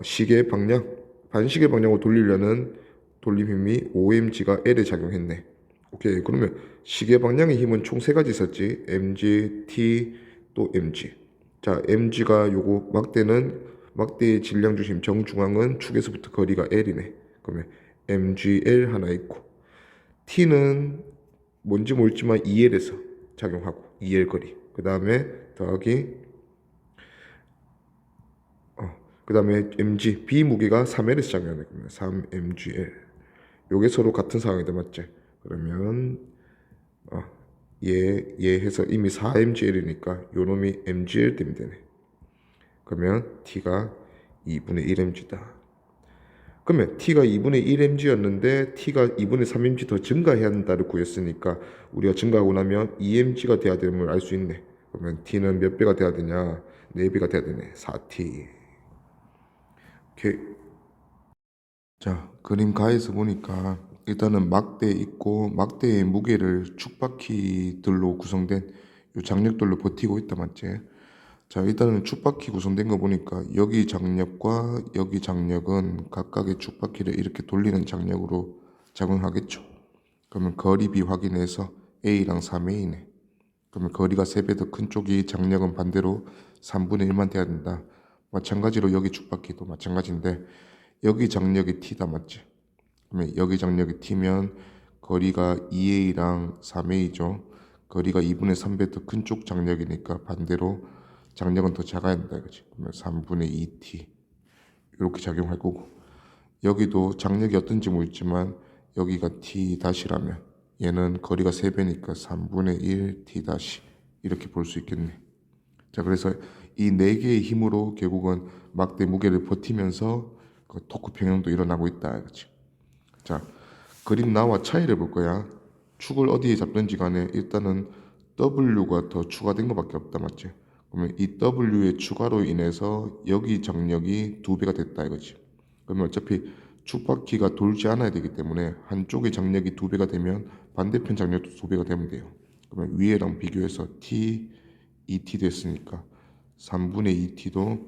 S1: 시계 방향, 반시계 방향으로 돌리려는 돌림힘이 OMG가 L에 작용했네. 오케이. 그러면 시계 방향의 힘은 총 세 가지 있었지. MG, T, 또 MG. 자, MG가 요거 막대의 질량 중심 정중앙은 축에서부터 거리가 L이네. 그러면 MGL 하나 있고 T는 뭔지 모르지만 2L에서 작용하고 2L 거리. 그 다음에 더하기 그 다음에 mg b 무게가 3L에서 작용하네. 그러면 3mgl. 요게 서로 같은 상황이다 맞지? 그러면 얘 해서 이미 4mgl이니까 요 놈이 mgl 되면 되네. 그러면 t가 2분의 1mg다. 그러면 t가 2분의 1mg였는데 t가 2분의 3mg 더 증가해야 한다를 구했으니까 우리가 증가하고 나면 2mg가 돼야 되는 걸 알 수 있네. 그러면 t는 몇 배가 돼야 되냐? 4배가 돼야 되네. 4t. 오케이. 자, 그림 가에서 보니까 일단은 막대 있고 막대의 무게를 축바퀴들로 구성된 요 장력들로 버티고 있다 맞지? 자, 일단은 축바퀴 구성된 거 보니까 여기 장력과 여기 장력은 각각의 축바퀴를 이렇게 돌리는 장력으로 작용하겠죠. 그러면 거리비 확인해서 A랑 3A네. 그러면 거리가 3배 더 큰 쪽이 장력은 반대로 3분의 1만 돼야 된다. 마찬가지로 여기 축바퀴도 마찬가지인데 여기 장력이 T다 맞지? 그러면 여기 장력이 T면 거리가 2A랑 3A죠. 거리가 2분의 3배 더 큰 쪽 장력이니까 반대로 장력은 더 작아야 된다 이거지. 그러면 3분의 2T 이렇게 작용할 거고 여기도 장력이 어떤지 모르지만 여기가 T 다시라면 얘는 거리가 3배니까 3분의 1 T 다시 이렇게 볼 수 있겠네. 자, 그래서 이 4개의 힘으로 결국은 막대 무게를 버티면서 그 토크 평형도 일어나고 있다 이거지. 자, 그림 나와 차이를 볼 거야. 축을 어디에 잡든지 간에 일단은 W가 더 추가된 것밖에 없다 맞지? 그러면 이 W의 추가로 인해서 여기 장력이 2배가 됐다 이거지. 그러면 어차피 축바퀴가 돌지 않아야 되기 때문에 한쪽의 장력이 2배가 되면 반대편 장력도 2배가 되면 돼요. 그러면 위에랑 비교해서 T, 2T 됐으니까 3분의 2T도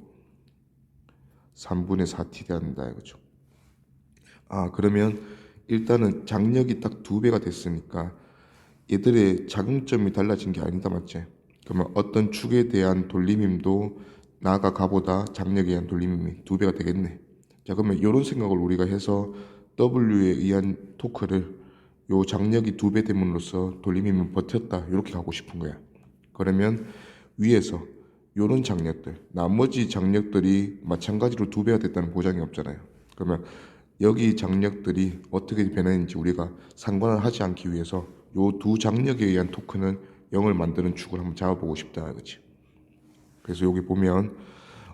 S1: 3분의 4T 된다 이거죠. 그러면 일단은 장력이 딱 2배가 됐으니까 얘들의 작용점이 달라진 게 아니다 맞지? 그러면 어떤 축에 대한 돌림힘도 나아가 가보다 장력에 의한 돌림힘이 2배가 되겠네. 자, 그러면 이런 생각을 우리가 해서 W에 의한 토크를 요 장력이 2배 됨으로써 돌림힘을 버텼다 이렇게 가고 싶은 거야. 그러면 위에서 요런 장력들 나머지 장력들이 마찬가지로 2배가 됐다는 보장이 없잖아요. 그러면 여기 장력들이 어떻게 변했는지 우리가 상관을 하지 않기 위해서 요 두 장력에 의한 토크는 0을 만드는 축을 한번 잡아보고 싶다 그렇지. 그래서 여기 보면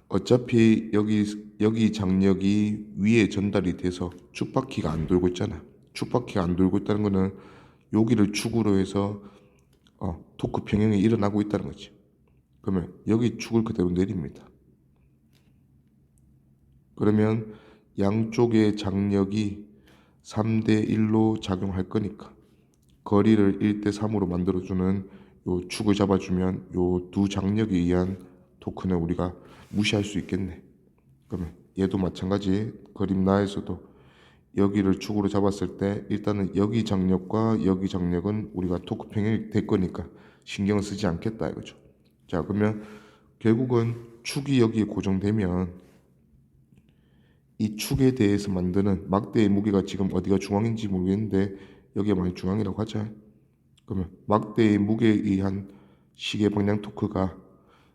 S1: 어차피 여기 장력이 위에 전달이 돼서 축바퀴가 안 돌고 있잖아. 축바퀴가 안 돌고 있다는 거는 여기를 축으로 해서 토크 평형이 일어나고 있다는 거지. 그러면 여기 축을 그대로 내립니다. 그러면 양쪽의 장력이 3대 1로 작용할 거니까 거리를 1대 3으로 만들어주는 요 축을 잡아주면 요 두 장력에 의한 토크는 우리가 무시할 수 있겠네. 그러면 얘도 마찬가지 그림 나에서도 여기를 축으로 잡았을 때 일단은 여기 장력과 여기 장력은 우리가 토크 평형이 될 거니까 신경을 쓰지 않겠다 이거죠. 자, 그러면 결국은 축이 여기에 고정되면 이 축에 대해서 만드는 막대의 무게가 지금 어디가 중앙인지 모르겠는데 여기가 만약 중앙이라고 하자. 그러면 막대의 무게에 의한 시계 방향 토크가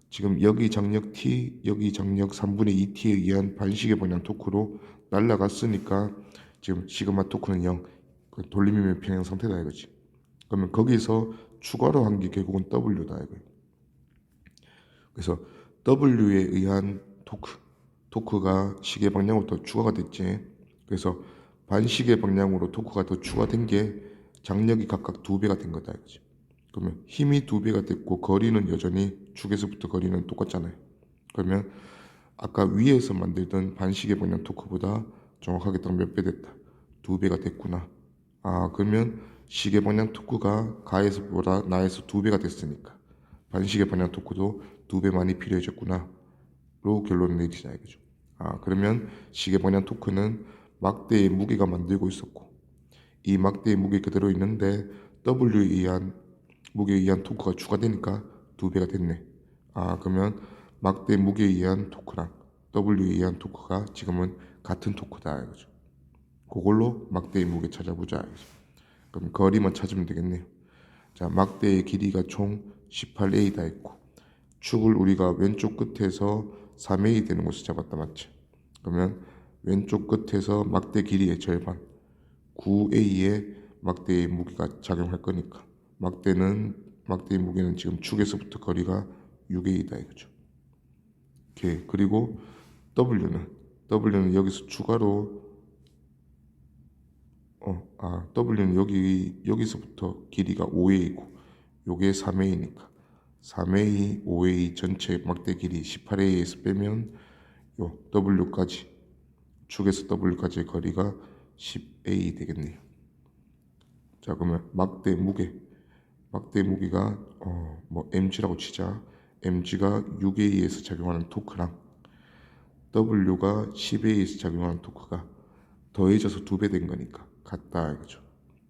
S1: 지금 여기 장력 T, 여기 장력 3분의 2T에 의한 반시계 방향 토크로 날아갔으니까 지금 시그마 토크는 0, 돌림이면 평행 상태다 이거지. 그러면 거기서 추가로 한 게 결국은 W다 이거예요. 그래서 W에 의한 토크가 시계 방향으로 더 추가가 됐지. 그래서 반시계 방향으로 토크가 더 추가된 게 장력이 각각 2배가 된 거다 이거지. 그러면 힘이 2배가 됐고 거리는 여전히 축에서부터 거리는 똑같잖아요. 그러면 아까 위에서 만들던 반시계 방향 토크보다 정확하게 딱 몇 배 됐다. 2배가 됐구나. 그러면 시계 방향 토크가 가에서보다 나에서 2배가 됐으니까 반시계 방향 토크도 2배 많이 필요해졌구나 로 결론을 내리자 이거죠. 그러면 시계 방향 토크는 막대의 무게가 만들고 있었고 이 막대의 무게 그대로 있는데 W에 의한 무게에 의한 토크가 추가되니까 2배가 됐네. 그러면 막대 무게에 의한 토크랑 W에 의한 토크가 지금은 같은 토크다 이거죠. 그걸로 막대의 무게 찾아보자 이거죠. 그럼 거리만 찾으면 되겠네요. 자, 막대의 길이가 총 18A다 했고 축을 우리가 왼쪽 끝에서 3A 되는 곳을 잡았다 맞지? 그러면 왼쪽 끝에서 막대 길이의 절반 9A의 막대의 무게가 작용할 거니까 막대의 무게는 지금 축에서부터 거리가 6A다 이거죠. 오케이. 그리고 W는 여기서 추가로 W는 여기서부터 길이가 5A고 요게 3A니까 3A, 5A 전체 막대 길이 18A에서 빼면 요 W까지 축에서 W까지의 거리가 10A 되겠네요. 자, 그러면 막대 무게가 mg라고 치자. mg가 6A에서 작용하는 토크랑 W가 10A에서 작용하는 토크가 더해져서 2배 된 거니까 같다 이거죠.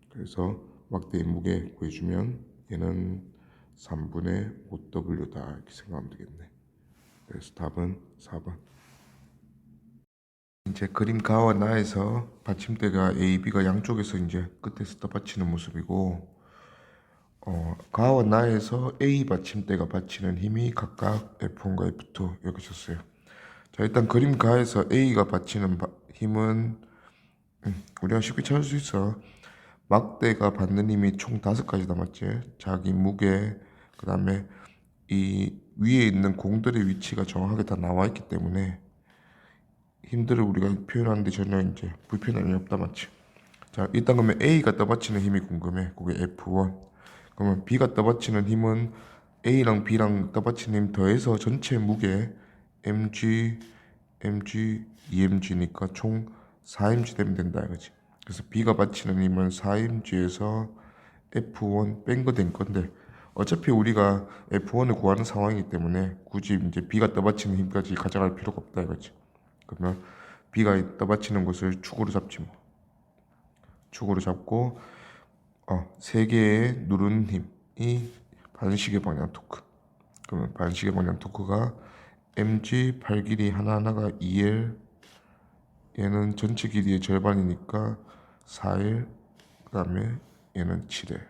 S1: 그래서 막대의 무게 구해주면 얘는 3분의 5W다 이렇게 생각하면 되겠네. 그래서 답은 4번. 이제 그림 가와 나에서 받침대가 A, B가 양쪽에서 이제 끝에서 떠받치는 모습이고 가와 나에서 A 받침대가 받치는 힘이 각각 F1과 F2 이렇게 썼어요. 자, 일단 그림 가에서 A가 받치는 힘은 우리가 쉽게 찾을 수 있어. 막대가 받는 힘이 총 5가지다 맞지? 자기 무게, 그 다음에 이 위에 있는 공들의 위치가 정확하게 다 나와 있기 때문에 힘들을 우리가 표현하는데 전혀 이제 불편함이 없다 맞지? 자, 일단 그러면 A가 떠받치는 힘이 궁금해. 그게 F1. 그러면 B가 떠받치는 힘은 A랑 B랑 떠받치는 힘 더해서 전체 무게 mg, 2mg니까 총 4mg 되면 된다 이거지. 그래서 B가 받치는 힘은 4mg에서 F1 뺀 거 된 건데 어차피 우리가 F1을 구하는 상황이기 때문에 굳이 이제 B가 떠받치는 힘까지 가져갈 필요가 없다 이거지. 그러면 B가 떠받치는 것을 축으로 잡지 뭐. 축으로 잡고 3개의 누르는 힘이 반시계 방향 토크. 그러면 반시계 방향 토크가 mg 팔 길이 하나하나가 2L, 얘는 전체 길이의 절반이니까 4L, 그 다음에 얘는 7L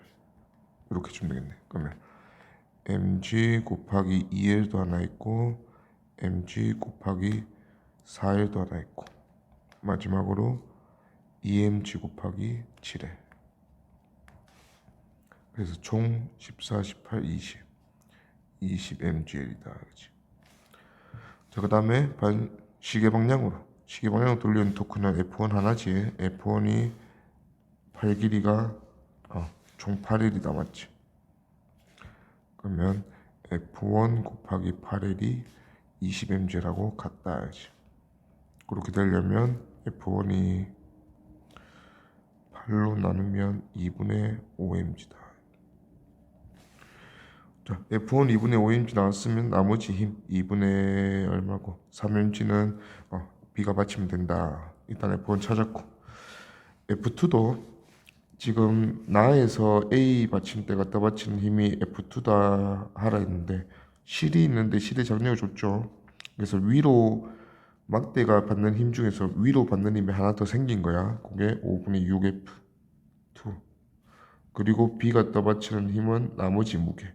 S1: 이렇게 주면 되겠네. 그러면 mg 곱하기 2L도 하나 있고 mg 곱하기 4L도 하나 있고 마지막으로 2mg 곱하기 7L. 그래서 총 14, 18, 20 mgl이다. 그렇지? 자, 그 다음에 시계 방향으로 돌리는 토크는 F1 하나지. F1이 팔 길이가 총 8L이다, 맞지? 그러면 F1 곱하기 8L이 20mg라고 같다 해야지. 그렇게 되려면 F1이 8로 나누면 2분의 5mg다. 자, F1 2분의 5mg 나왔으면 나머지 힘 2분의 얼마고 3mg는 B가 받치면 된다. 일단 F1 찾았고, F2도 지금 나에서 A 받침대 갖다 받치는 힘이 F2다 하라 했는데 실이 있는데 실의 장력을 줬죠. 그래서 위로 막대가 받는 힘 중에서 위로 받는 힘이 하나 더 생긴 거야. 그게 5분의 6F2. 그리고 B 갖다 받치는 힘은 나머지 무게.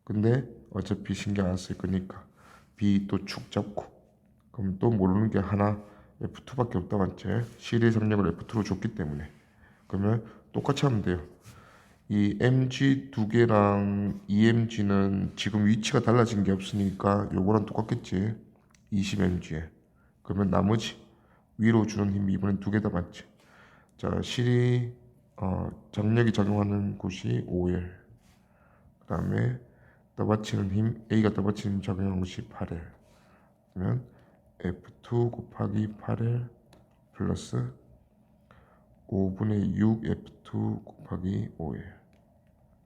S1: 근데 어차피 신경 안 쓸 거니까 B 또 축 잡고, 그럼 또 모르는 게 하나 F2밖에 없다, 맞지? 실의 장력을 F2로 줬기 때문에. 그러면 똑같이 하면 돼요. 이 mg 두 개랑 EMG는 지금 위치가 달라진 게 없으니까 요거랑 똑같겠지. 20mg에. 그러면 나머지 위로 주는 힘이 이번엔 두 개 다 맞지. 자, 실이 장력이 작용하는 곳이 5L. 그 다음에 떠받치는 힘, A가 떠받치는 힘 작용하는 곳이 8L. 그러면 F2 곱하기 8L 플러스 5분의 6 F2 곱하기 5L.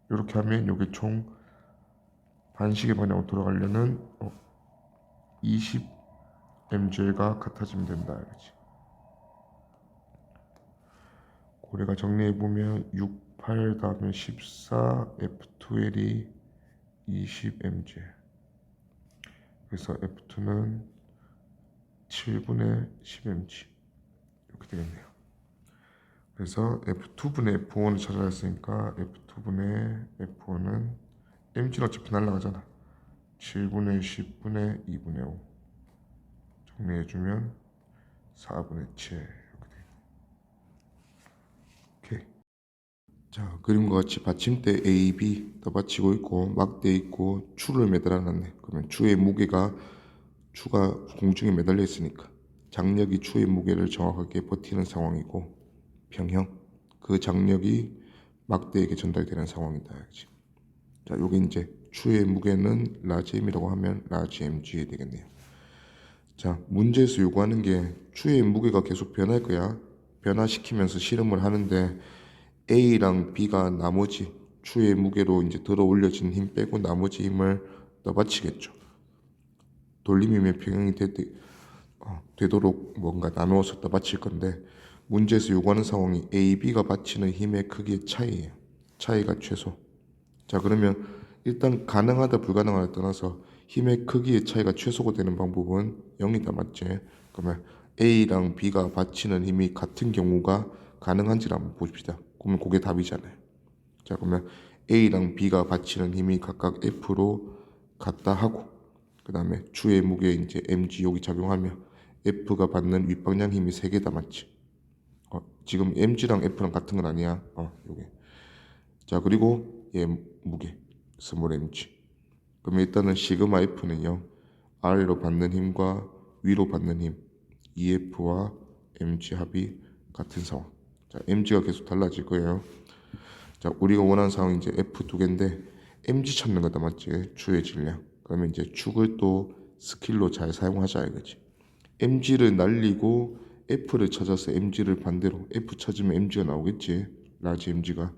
S1: 이렇게 하면 이게 총 반시계 방향으로 돌아가려는 20mg가 같아지면 된다, 그렇지? 고래가 정리해보면 6, 8 다음에 14 F2L이 20mg. 그래서 F2는 7분의 10mg 이렇게 되겠네요. 그래서 F2분의 F1을 찾아야 했으니까 F2분의 F1은 mg는 어차피 날라가잖아. 7분의 10분의 2분의 5 정리해주면 4분의 7 이렇게 돼. 오케이. 자, 그림과 같이 받침대 A, B 다 받치고 있고 막대 있고 추를 매달아놨네. 그러면 추의 무게가, 추가 공중에 매달려 있으니까 장력이 추의 무게를 정확하게 버티는 상황이고 평형, 그 장력이 막대에게 전달되는 상황이다. 자, 요게 이제 추의 무게는 라지 m이라고 하면 라지 mg 되겠네요. 자, 문제에서 요구하는 게 추의 무게가 계속 변할 거야. 변화시키면서 실험을 하는데 A랑 B가 나머지 추의 무게로 이제 들어 올려진 힘 빼고 나머지 힘을 떠받치겠죠. 돌림힘의 평형이 되도록 뭔가 나누어서 떠받칠 건데, 문제에서 요구하는 상황이 A, B가 받치는 힘의 크기의 차이예요. 차이가 최소. 자, 그러면 일단 가능하다 불가능하다 떠나서 힘의 크기의 차이가 최소가 되는 방법은 0이다, 맞지? 그러면 A랑 B가 받치는 힘이 같은 경우가 가능한지를 한번 봅시다. 그러면 그게 답이잖아요. 자, 그러면 A랑 B가 받치는 힘이 각각 F로 같다 하고, 그 다음에 추의 무게 이제 mg 여기 작용하며 F가 받는 윗방향 힘이 3개다, 맞지? 지금 mg랑 F랑 같은 건 아니야. 요게. 자, 그리고 얘 무게 스몰 mg. 그러면 일단은 시그마 F는요, 아래로 받는 힘과 위로 받는 힘 EF와 mg 합이 같은 상황. 자, mg가 계속 달라질 거예요. 자, 우리가 원하는 상황이 이제 F 두 개인데 mg 찾는 거다, 맞지? 추의 질량. 그러면 이제 축을 또 스킬로 잘 사용하자 이거지. mg를 날리고 F를 찾아서 mg를 반대로 F 찾으면 mg가 나오겠지. 라지 mg가.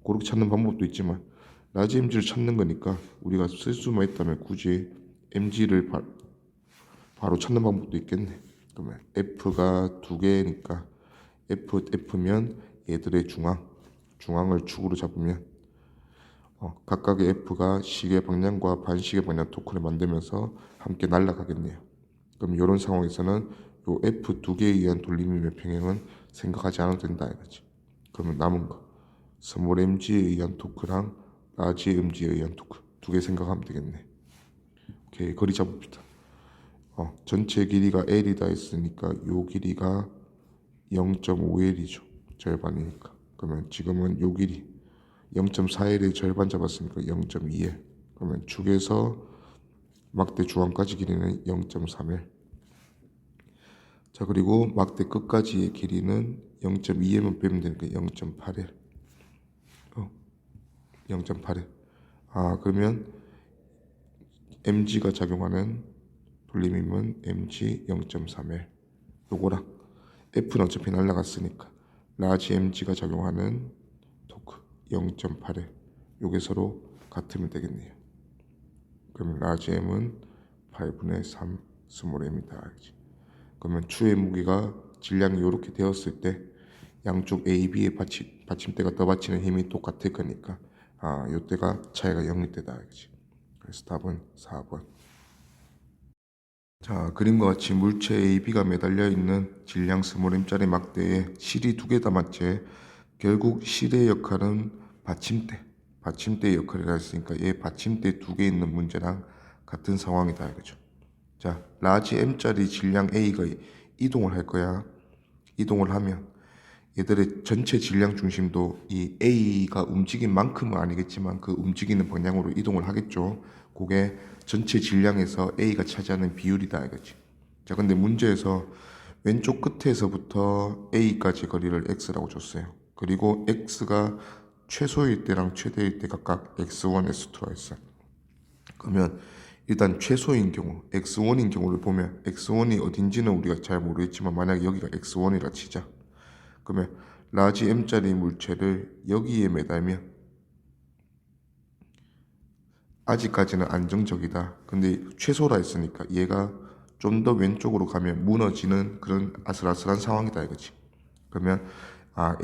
S1: 그렇게 찾는 방법도 있지만 라지 mg를 찾는 거니까 우리가 쓸 수만 있다면 굳이 mg를 바로 찾는 방법도 있겠네. 그러면 F가 두 개니까 F면 얘들의 중앙을 축으로 잡으면 각각의 F가 시계 방향과 반시계 방향 토크를 만들면서 함께 날아가겠네요. 그럼 이런 상황에서는 요 F 두 개에 의한 돌림힘의 평행은 생각하지 않아도 된다 이거지. 그러면 남은 거 스몰 mg에 의한 토크랑 라지 mg에 의한 토크 두 개 생각하면 되겠네. 오케이, 거리 잡읍시다. 전체 길이가 L이다 했으니까 요 길이가 0.5L이죠. 절반이니까. 그러면 지금은 요 길이 0.4L의 절반 잡았으니까 0.2L. 그러면 축에서 막대 중앙까지 길이는 0.3L. 자, 그리고 막대 끝까지의 길이는 0.2M을 빼면 되니까 0.8L. 0.8L. 그러면 mg가 작용하는 돌림힘은 mg 0.3L. 요거랑 F는 어차피 날라갔으니까 라지 mg가 작용하는 토크 0.8L. 요게 서로 같으면 되겠네요. 그러면 라지 m은 8분의 3 스몰 m이다. 그러면 추의 무게가 질량이 이렇게 되었을 때 양쪽 A, B의 받침대가 떠받치는 힘이 똑같을 거니까 요때가 차이가 0일 때다. 그래서 답은 4번. 자, 그림과 같이 물체 A, B가 매달려 있는 질량 스몰 m짜리 막대에 실이 2개 담았지. 결국 실의 역할은 받침대의 역할이라 했으니까 얘 받침대 2개 있는 문제랑 같은 상황이다 이거죠. 자, 라지 m짜리 질량 A가 이동을 할 거야. 이동을 하면 얘들의 전체 질량 중심도 이 A가 움직인 만큼은 아니겠지만 그 움직이는 방향으로 이동을 하겠죠. 그게 전체 질량에서 A가 차지하는 비율이다 이거지. 자, 근데 문제에서 왼쪽 끝에서부터 A까지 거리를 X라고 줬어요. 그리고 X가 최소일 때랑 최대일 때 각각 X1, X2가 있어. 그러면 일단 최소인 경우 X1인 경우를 보면 X1이 어딘지는 우리가 잘 모르겠지만 만약에 여기가 X1이라 치자. 그러면 라지 m짜리 물체를 여기에 매달면 아직까지는 안정적이다. 근데 최소라 했으니까 얘가 좀 더 왼쪽으로 가면 무너지는 그런 아슬아슬한 상황이다 이거지. 그러면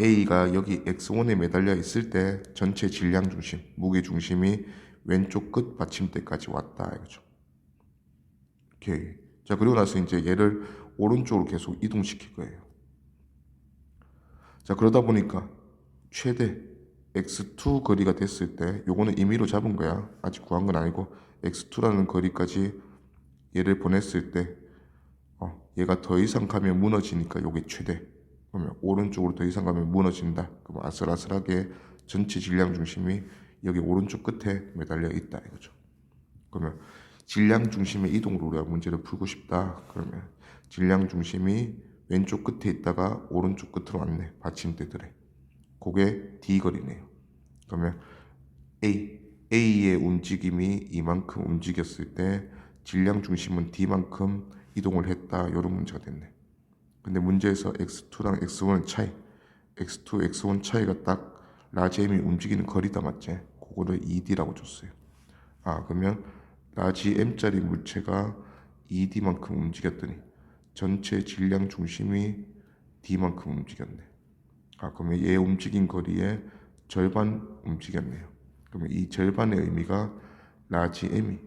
S1: A가 여기 X1에 매달려 있을 때 전체 질량 중심, 무게 중심이 왼쪽 끝 받침대까지 왔다 이거죠. 오케이. 자, 그리고 나서 이제 얘를 오른쪽으로 계속 이동시킬 거예요. 자, 그러다 보니까 최대 x2 거리가 됐을 때 요거는 임의로 잡은 거야. 아직 구한 건 아니고 x2라는 거리까지 얘를 보냈을 때 얘가 더 이상 가면 무너지니까 요게 최대. 그러면 오른쪽으로 더 이상 가면 무너진다. 그럼 아슬아슬하게 전체 질량 중심이 여기 오른쪽 끝에 매달려 있다 이거죠. 그러면 질량 중심의 이동으로 우리가 문제를 풀고 싶다. 그러면 질량 중심이 왼쪽 끝에 있다가 오른쪽 끝으로 왔네. 받침대들에. 그게 D 거리네요. 그러면 A의 움직임이 이만큼 움직였을 때 질량 중심은 D만큼 이동을 했다. 이런 문제가 됐네. 근데 문제에서 X2랑 X1 차이, X2, X1 차이가 딱 라지 M이 움직이는 거리다 맞지? 그거를 2D라고 줬어요. 그러면 라지 M짜리 물체가 2D만큼 움직였더니 전체 질량 중심이 D만큼 움직였네. 그러면 얘 움직인 거리의 절반 움직였네요. 그러면 이 절반의 의미가 라지 M이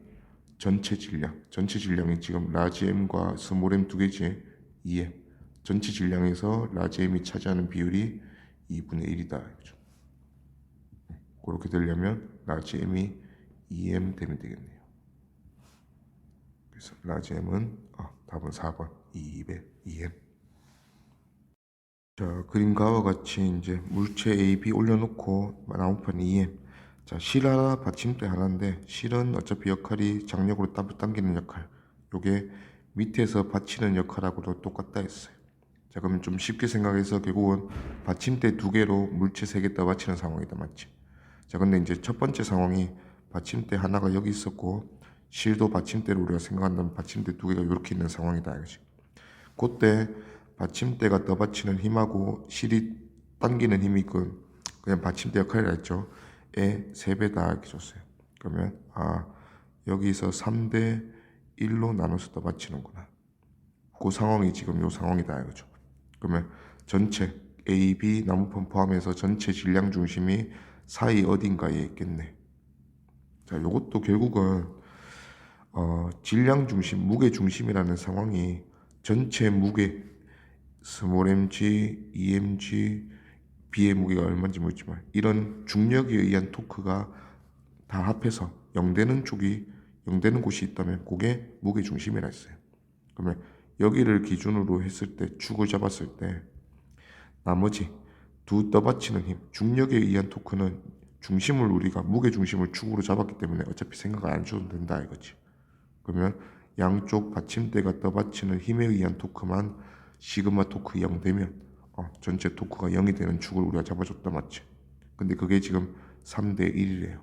S1: 전체 질량이 지금 라지 M과 스몰 M 두 개지. 2M. 전체 질량에서 라지 M이 차지하는 비율이 2분의 1이다. 그렇게 되려면 라지 M이 2M 되면 되겠네요. 그래서 라지 M은 답은 4번 200 2M. 자, 그림과 같이 이제 물체 A, B 올려놓고 나무판 2M. 자, 실 하나, 받침대 하나인데 실은 어차피 역할이 장력으로 당기는 역할. 요게 밑에서 받치는 역할하고도 똑같다 했어요. 자, 그러면 좀 쉽게 생각해서 결국은 받침대 2개로 물체 3개 떠받치는 상황이다, 맞지? 자, 근데 이제 첫 번째 상황이 받침대 하나가 여기 있었고 실도 받침대로 우리가 생각한다면 받침대 2개가 이렇게 있는 상황이다, 이거지. 그때 받침대가 떠받치는 힘하고 실이 당기는 힘이 그냥 받침대 역할이라 했죠. 에 3배다 이렇게 줬어요. 그러면 여기서 3대 1로 나눠서 떠받치는구나. 그 상황이 지금 요 상황이다 이거죠. 그러면 전체 A, B 나무판 포함해서 전체 질량 중심이 사이 어딘가에 있겠네. 자, 요것도 결국은 질량 중심, 무게 중심이라는 상황이 전체 무게 스몰 mg, emg, b의 무게가 얼마인지 모르지만 이런 중력에 의한 토크가 다 합해서 0되는 곳이 있다면 그게 무게 중심이라 했어요. 그러면 여기를 기준으로 했을 때 축을 잡았을 때 나머지 두 떠받치는 힘, 중력에 의한 토크는 중심을 우리가 무게 중심을 축으로 잡았기 때문에 어차피 생각 안 줘도 된다 이거지. 그러면 양쪽 받침대가 떠받치는 힘에 의한 토크만 시그마 토크 0 되면 전체 토크가 0이 되는 축을 우리가 잡아줬다 맞지? 근데 그게 지금 3대 1이래요.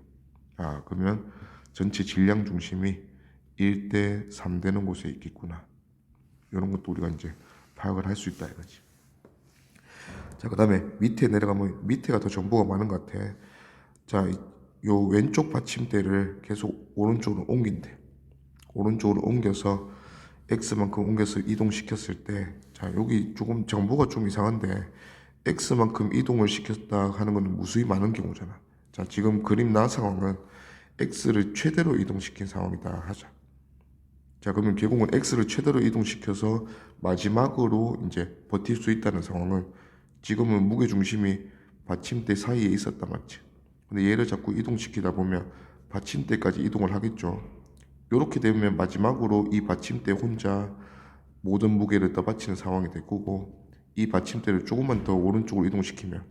S1: 그러면 전체 질량 중심이 1대 3 되는 곳에 있겠구나. 이런 것도 우리가 이제 파악을 할 수 있다 이거지. 자, 그 다음에 밑에 내려가면 밑에가 더 정보가 많은 것 같아. 자, 요 왼쪽 받침대를 계속 오른쪽으로 옮긴대. 오른쪽으로 옮겨서 X만큼 옮겨서 이동시켰을 때, 자, 여기 조금 정보가 좀 이상한데, X만큼 이동을 시켰다 하는 건 무수히 많은 경우잖아. 자, 지금 그림 나 상황은 X를 최대로 이동시킨 상황이다 하자. 자, 그러면 결국은 X를 최대로 이동시켜서 마지막으로 이제 버틸 수 있다는 상황은 지금은 무게중심이 받침대 사이에 있었다 맞지? 근데 얘를 자꾸 이동시키다 보면 받침대까지 이동을 하겠죠. 이렇게 되면 마지막으로 이 받침대 혼자 모든 무게를 떠받치는 상황이 될 거고, 이 받침대를 조금만 더 오른쪽으로 이동시키면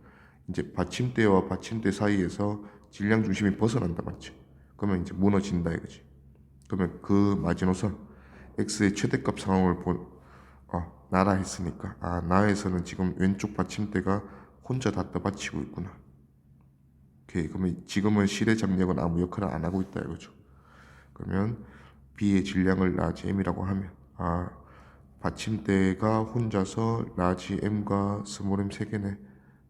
S1: 이제 받침대와 받침대 사이에서 질량 중심이 벗어난다 맞지? 그러면 이제 무너진다 이거지. 그러면 그 마지노선 X의 최대값 상황을 나라 했으니까 나에서는 지금 왼쪽 받침대가 혼자 다 떠받치고 있구나. 오케이. 그러면 지금은 실의 장력은 아무 역할을 안 하고 있다 이거죠. 그러면 B의 질량을 라지 M이라고 하면 받침대가 혼자서 라지 M과 스몰 M 3개네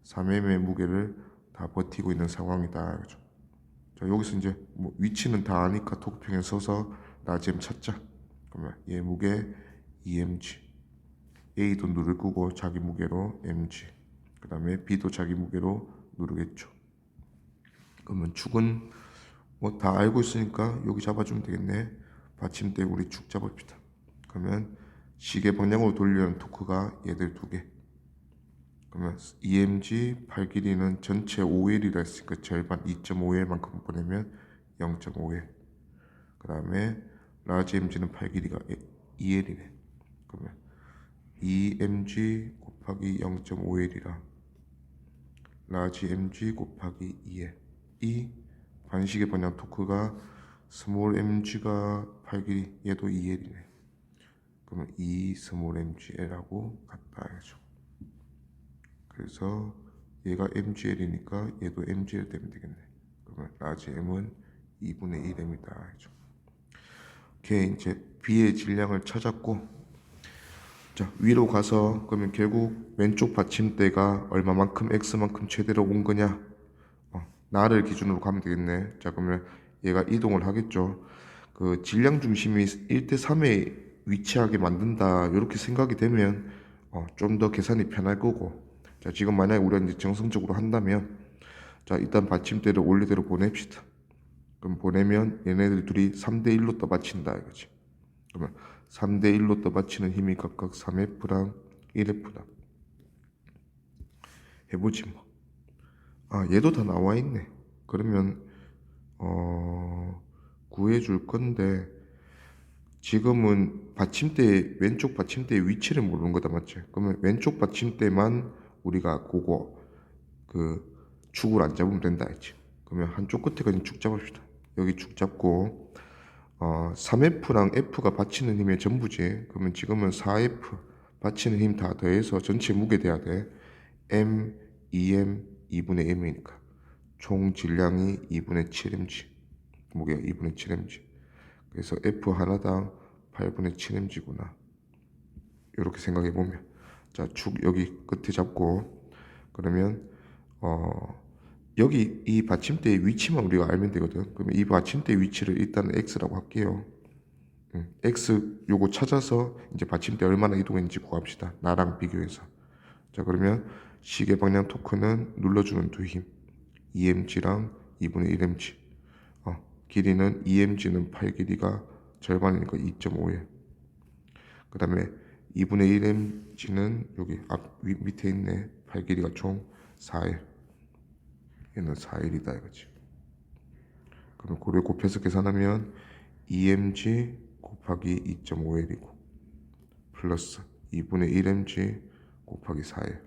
S1: 3M의 무게를 다 버티고 있는 상황이다 이거죠. 자, 여기서 이제 뭐 위치는 다 아니까 토크평에 서서 라지 M 찾자. 그러면 얘 무게 2mg, A도 누를 끄고 자기 무게로 mg, 그 다음에 B도 자기 무게로 누르겠죠. 그러면 축은 뭐 다 알고 있으니까 여기 잡아주면 되겠네. 받침대 우리 축 잡읍시다. 그러면 시계 방향으로 돌리는 토크가 얘들 두 개. 그러면 EMG 팔 길이는 전체 5L이라 했으니까 절반 2.5L만큼 보내면 0.5L. 그 다음에 라지 MG는 팔 길이가 2L이네. 그러면 2mg 곱하기 0.5L이라 라지 mg 곱하기 2L. 이 반시계 방향 토크가 스몰 mg가 팔 길이 얘도 2L이네. 그러면 2 스몰 mgL하고 같다 해줘. 그래서 얘가 mgl이니까 얘도 mgl 되면 되겠네. 그러면 라지 m은 2분의 1m이다 해줘. 오케이. 이제 B의 질량을 찾았고, 자, 위로 가서 그러면 결국 왼쪽 받침대가 얼마만큼 X만큼 최대로 온 거냐, 나를 기준으로 가면 되겠네. 자, 그러면 얘가 이동을 하겠죠. 그 질량 중심이 1대 3에 위치하게 만든다 이렇게 생각이 되면 좀 더 계산이 편할 거고. 자, 지금 만약에 우리가 이제 정성적으로 한다면, 자, 일단 받침대를 원래대로 보냅시다. 그럼 보내면 얘네들 둘이 3대 1로 떠받친다 이거지. 그러면 3대 1로 떠받치는 힘이 각각 3F랑 1F다. 해보지 뭐. 얘도 다 나와 있네. 그러면 구해줄 건데, 지금은 받침대 왼쪽 받침대의 위치를 모르는 거다 맞지? 그러면 왼쪽 받침대만 우리가 그거 그 축을 안 잡으면 된다 했지. 그러면 한쪽 끝에 그냥 축 잡읍시다. 여기 축 잡고 3F랑 F가 받치는 힘의 전부지. 그러면 지금은 4F 받치는 힘 다 더해서 전체 무게 돼야 돼. M, 2M, 2분의 M이니까 총 질량이 2분의 7mg, 무게가 2분의 7mg. 그래서 F 하나당 8분의 7mg구나. 이렇게 생각해 보면, 자, 축 여기 끝에 잡고, 그러면 여기 이 받침대의 위치만 우리가 알면 되거든. 그러면 이 받침대 위치를 일단 X라고 할게요. X 요거 찾아서 이제 받침대 얼마나 이동했는지 구합시다. 나랑 비교해서. 자, 그러면 시계 방향 토크는 눌러주는 두 힘, EMG랑 2분의 1mg. 길이는 EMG는 팔 길이가 절반이니까 2.5L. 그 다음에 2분의 1mg는 여기 밑에 있네. 팔 길이가 총 4L. 얘는 4L이다 이거지. 그러면 고를 곱해서 계산하면 EMG 곱하기 2.5L이고 플러스 2분의 1mg 곱하기 4L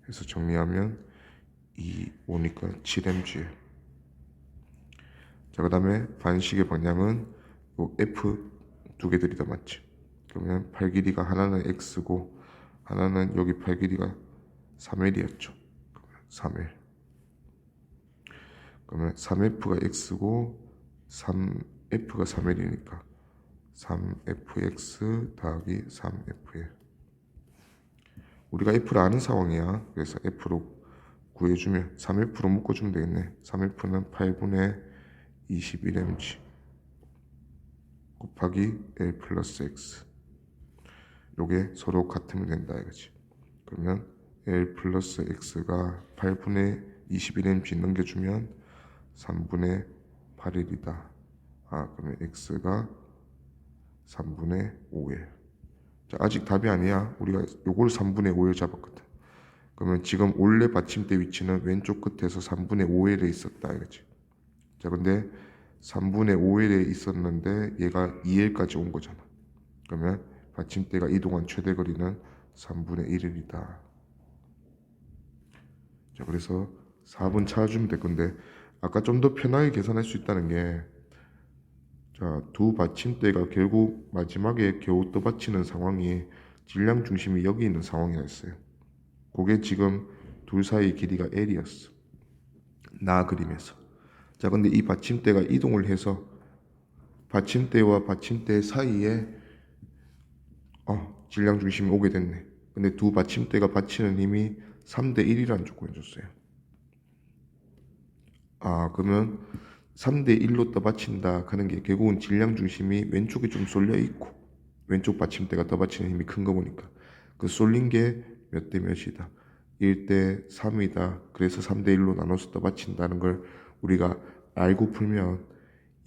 S1: 해서 정리하면 5니까 7mg. 자, 그 다음에 반시계 방향은 요 F 두 개 들이다 맞지? 그러면 팔 길이가 하나는 x고 하나는 여기 팔 길이가 3L이었죠. 3L. 그러면 3F가 x고 3F가 3L이니까 3Fx 더하기 3Fl. 우리가 F를 아는 상황이야. 그래서 F로 구해주면 3F로 묶어주면 되겠네. 3F는 8분의 21mg 곱하기 L 플러스 X. 요게 서로 같으면 된다 이거지. 그러면 L 플러스 X가 8분의 21mg 넘겨주면 3분의 8L이다. 그러면 X가 3분의 5L. 자, 아직 답이 아니야. 우리가 요걸 3분의 5L 잡았거든. 그러면 지금 원래 받침대 위치는 왼쪽 끝에서 3분의 5L에 있었다 이거지. 자, 근데 3분의 5L에 있었는데 얘가 2L까지 온 거잖아. 그러면 받침대가 이동한 최대 거리는 3분의 1L이다. 자, 그래서 4번 찾아주면 될 건데 아까 좀 더 편하게 계산할 수 있다는 게, 자, 두 받침대가 결국 마지막에 겨우 떠받치는 상황이 질량 중심이 여기 있는 상황이었어요. 그게 지금 둘 사이 길이가 L이었어. 나 그림에서. 자, 근데 이 받침대가 이동을 해서 받침대와 받침대 사이에 질량 중심이 오게 됐네. 근데 두 받침대가 받치는 힘이 3대 1이라는 조건을 줬어요. 그러면 3대 1로 떠받친다 하는 게 결국은 질량 중심이 왼쪽에 좀 쏠려 있고 왼쪽 받침대가 떠받치는 힘이 큰 거 보니까 그 쏠린 게 몇 대 몇이다. 1대 3이다. 그래서 3대 1로 나눠서 떠받친다는 걸 우리가 알고 풀면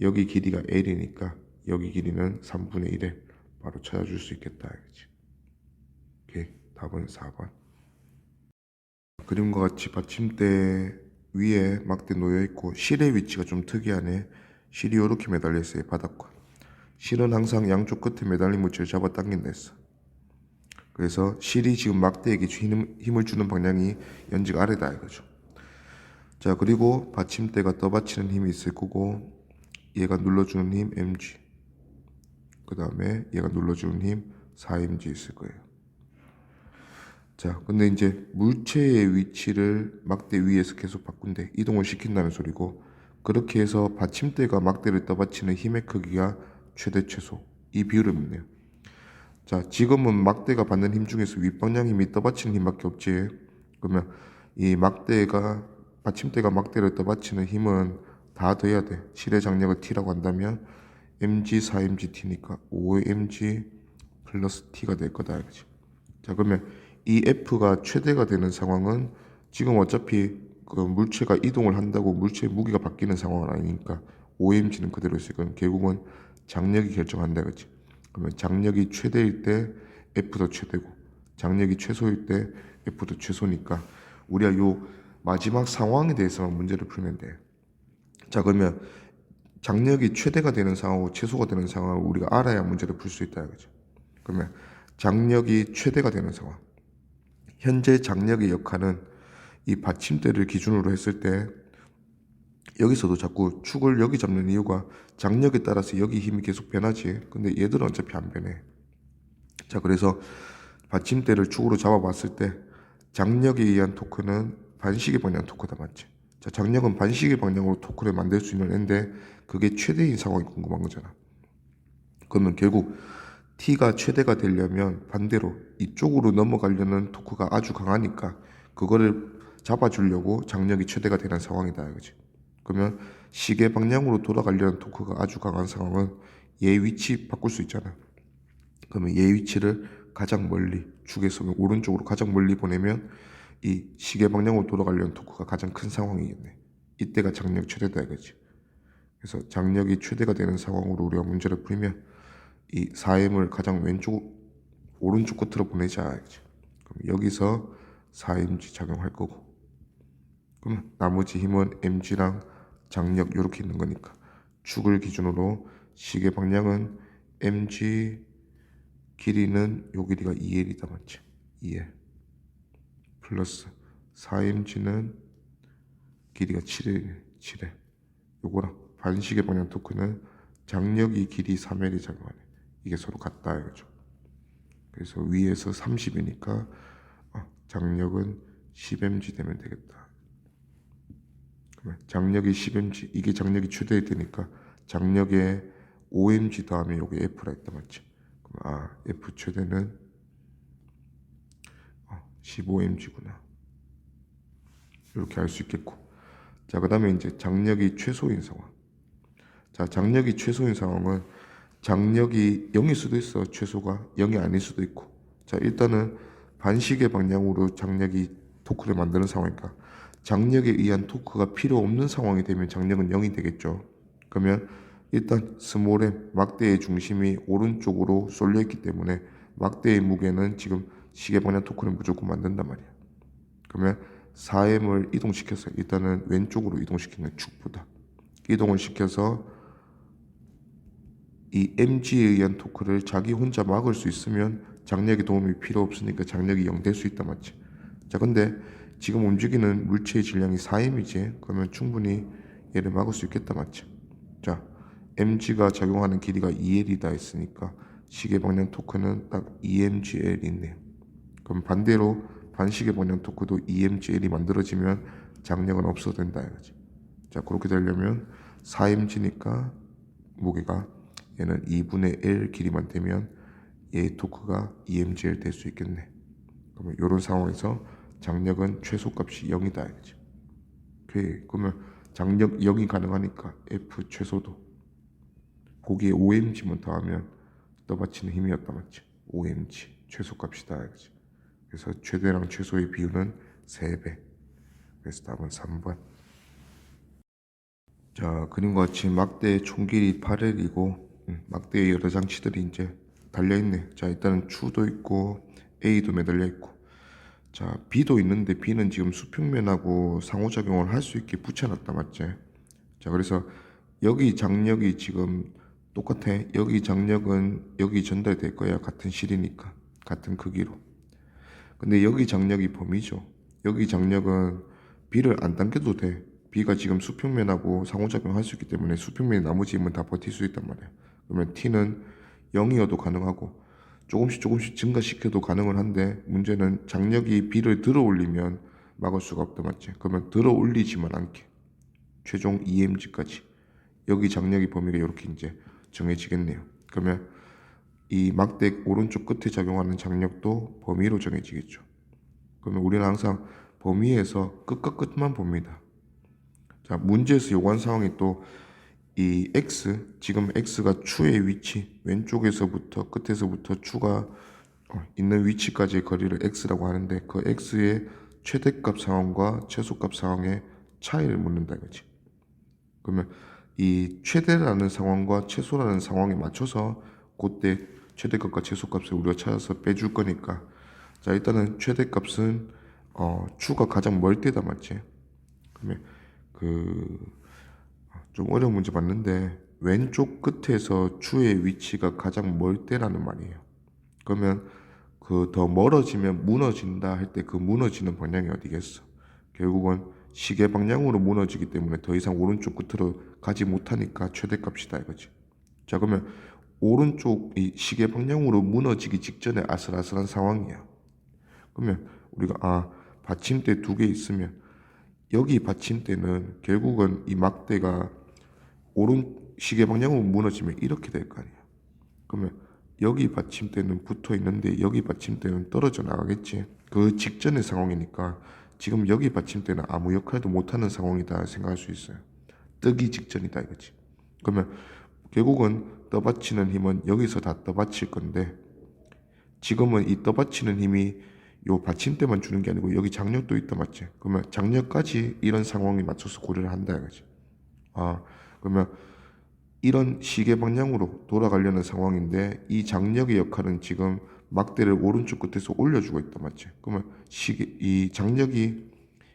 S1: 여기 길이가 L이니까 여기 길이는 3분의 1에 바로 찾아줄 수 있겠다. 알겠지? 오케이. 답은 4번. 그림과 같이 받침대 위에 막대 놓여있고 실의 위치가 좀 특이하네. 실이 이렇게 매달려 있어요. 바닥과. 실은 항상 양쪽 끝에 매달린 물체를 잡아 당긴다 했어. 그래서 실이 지금 막대에게 힘을 주는 방향이 연직 아래다 이거죠. 자, 그리고 받침대가 떠받치는 힘이 있을 거고 얘가 눌러주는 힘 mg, 그 다음에 얘가 눌러주는 힘 4mg 있을 거예요. 자, 근데 이제 물체의 위치를 막대 위에서 계속 바꾼대. 이동을 시킨다는 소리고, 그렇게 해서 받침대가 막대를 떠받치는 힘의 크기가 최대 최소, 이 비율을 묻네요. 자, 지금은 막대가 받는 힘 중에서 윗방향 힘이 떠받치는 힘밖에 없지. 그러면 이 받침대가 막대를 떠받치는 힘은 다 더해야 돼. 실의 장력을 t라고 한다면 mg 4mgt니까 5mg 플러스 t가 될 거다 이거지. 자, 그러면 이 F가 최대가 되는 상황은 지금 어차피 그 물체가 이동을 한다고 물체의 무게가 바뀌는 상황은 아니니까 OMG는 그대로 있을 거는 결국은 장력이 결정한다 그치? 그러면 장력이 최대일 때 F도 최대고 장력이 최소일 때 F도 최소니까 우리가 요 마지막 상황에 대해서만 문제를 풀면 돼. 자, 그러면 장력이 최대가 되는 상황하고 최소가 되는 상황을 우리가 알아야 문제를 풀 수 있다 그죠? 그러면 장력이 최대가 되는 상황, 현재 장력의 역할은 이 받침대를 기준으로 했을 때 여기서도 자꾸 축을 여기 잡는 이유가 장력에 따라서 여기 힘이 계속 변하지. 근데 얘들은 어차피 안 변해. 자, 그래서 받침대를 축으로 잡아봤을 때 장력에 의한 토크는 반시계 방향 토크다 맞지? 자, 장력은 반시계 방향으로 토크를 만들 수 있는 애인데 그게 최대인 상황이 궁금한 거잖아. 그러면 결국 T가 최대가 되려면 반대로 이쪽으로 넘어가려는 토크가 아주 강하니까 그거를 잡아주려고 장력이 최대가 되는 상황이다 이거지. 그러면 시계 방향으로 돌아가려는 토크가 아주 강한 상황은 얘 위치 바꿀 수 있잖아. 그러면 얘 위치를 가장 멀리 축에서 오른쪽으로 가장 멀리 보내면 이 시계 방향으로 돌아가려는 토크가 가장 큰 상황이겠네. 이때가 장력 최대다 이거지. 그래서 장력이 최대가 되는 상황으로 우리가 문제를 풀면 이 4m을 가장 오른쪽 끝으로 보내자. 그럼 여기서 4mg 작용할 거고, 그럼 나머지 힘은 mg랑 장력 이렇게 있는 거니까 축을 기준으로 시계 방향은 mg, 길이는 요 길이가 2L이다 맞지? 2L 플러스 4mg는 길이가 7L. 요거랑 반시계 방향 토크는 장력이 길이 3L이 작용하네. 이게 서로 같다 이거죠. 그래서 위에서 30이니까 장력은 10mg 되면 되겠다. 그러면 장력이 10mg, 이게 장력이 최대일 때니까 장력에 5mg 더하면 여기 F라 했다 맞지? 그럼 F 최대는 15mg구나. 이렇게 알 수 있겠고. 자, 그 다음에 이제 장력이 최소인 상황. 자, 장력이 최소인 상황은 장력이 0일 수도 있어. 최소가 0이 아닐 수도 있고. 자, 일단은 반시계 방향으로 장력이 토크를 만드는 상황이니까 장력에 의한 토크가 필요 없는 상황이 되면 장력은 0이 되겠죠. 그러면 일단 스몰 m 막대의 중심이 오른쪽으로 쏠려 있기 때문에 막대의 무게는 지금 시계 방향 토크를 무조건 만든단 말이야. 그러면 4m을 이동시켜서 일단은 왼쪽으로 이동시키는 축보다 이동을 시켜서 이 mg에 의한 토크를 자기 혼자 막을 수 있으면 장력의 도움이 필요 없으니까 장력이 0 될 수 있다 맞지? 자, 근데 지금 움직이는 물체의 질량이 4m이지. 그러면 충분히 얘를 막을 수 있겠다 맞지? 자, mg가 작용하는 길이가 2l이다 했으니까 시계 방향 토크는 딱 2mgl이 있네요. 그럼 반대로 반시계 방향 토크도 2mgl이 만들어지면 장력은 없어도 된다 이거지. 자, 그렇게 되려면 4mg니까 무게가 얘는 2분의 L 길이만 되면 얘의 토크가 2mgl 될 수 있겠네. 그러면 이런 상황에서 장력은 최소값이 0이다 이거지. 그러면 장력 0이 가능하니까 F 최소도 거기에 5mg만 더하면 떠받치는 힘이었다 맞지? 5mg 최소값이다 이거지. 그래서 최대랑 최소의 비율은 3배. 그래서 답은 3번. 자, 그림과 같이 막대의 총 길이 8L이고 막대의 여러 장치들이 이제 달려있네. 자, 일단은 추도 있고 A도 매달려 있고, 자, B도 있는데 B는 지금 수평면하고 상호작용을 할 수 있게 붙여놨다 맞지? 자, 그래서 여기 장력이 지금 똑같아. 여기 장력은 여기 전달될 거야. 같은 실이니까 같은 크기로. 근데 여기 장력이 범위죠. 여기 장력은 B를 안 당겨도 돼. B가 지금 수평면하고 상호작용 할 수 있기 때문에 수평면이 나머지 힘은 다 버틸 수 있단 말이야. 그러면 T는 0이어도 가능하고 조금씩 증가시켜도 가능은 한데, 문제는 장력이 B를 들어 올리면 막을 수가 없다 맞지? 그러면 들어 올리지만 않게 최종 EMG까지 여기 장력의 범위가 이렇게 이제 정해지겠네요. 그러면 이 막대 오른쪽 끝에 작용하는 장력도 범위로 정해지겠죠. 그러면 우리는 항상 범위에서 끝과 끝만 봅니다. 자, 문제에서 요구한 상황이 또 이 X, 지금 X가 추의 위치, 왼쪽에서부터 끝에서부터 추가 있는 위치까지의 거리를 X라고 하는데, 그 X의 최대값 상황과 최소값 상황의 차이를 묻는다 이거지. 그러면 이 최대라는 상황과 최소라는 상황에 맞춰서 그때 최대값과 최소값을 우리가 찾아서 빼줄 거니까, 자, 일단은 최대값은 추가 가장 멀 때다 맞지? 그러면 좀 어려운 문제 봤는데 왼쪽 끝에서 추의 위치가 가장 멀 때라는 말이에요. 그러면 그 더 멀어지면 무너진다 할 때 그 무너지는 방향이 어디겠어? 결국은 시계 방향으로 무너지기 때문에 더 이상 오른쪽 끝으로 가지 못하니까 최대값이다 이거지. 자, 그러면 오른쪽 이 시계 방향으로 무너지기 직전에 아슬아슬한 상황이야. 그러면 우리가 받침대 2개 있으면 여기 받침대는 결국은 이 막대가 오른 시계 방향으로 무너지면 이렇게 될 거 아니야. 그러면 여기 받침대는 붙어 있는데 여기 받침대는 떨어져 나가겠지. 그 직전의 상황이니까 지금 여기 받침대는 아무 역할도 못하는 상황이다 생각할 수 있어요. 뜨기 직전이다 이거지. 그러면 결국은 떠받치는 힘은 여기서 다 떠받칠 건데, 지금은 이 떠받치는 힘이 요 받침대만 주는 게 아니고 여기 장력도 있다 맞지? 그러면 장력까지 이런 상황에 맞춰서 고려를 한다 이거지. 그러면 이런 시계 방향으로 돌아가려는 상황인데 이 장력의 역할은 지금 막대를 오른쪽 끝에서 올려주고 있다 맞지? 그러면 이 장력이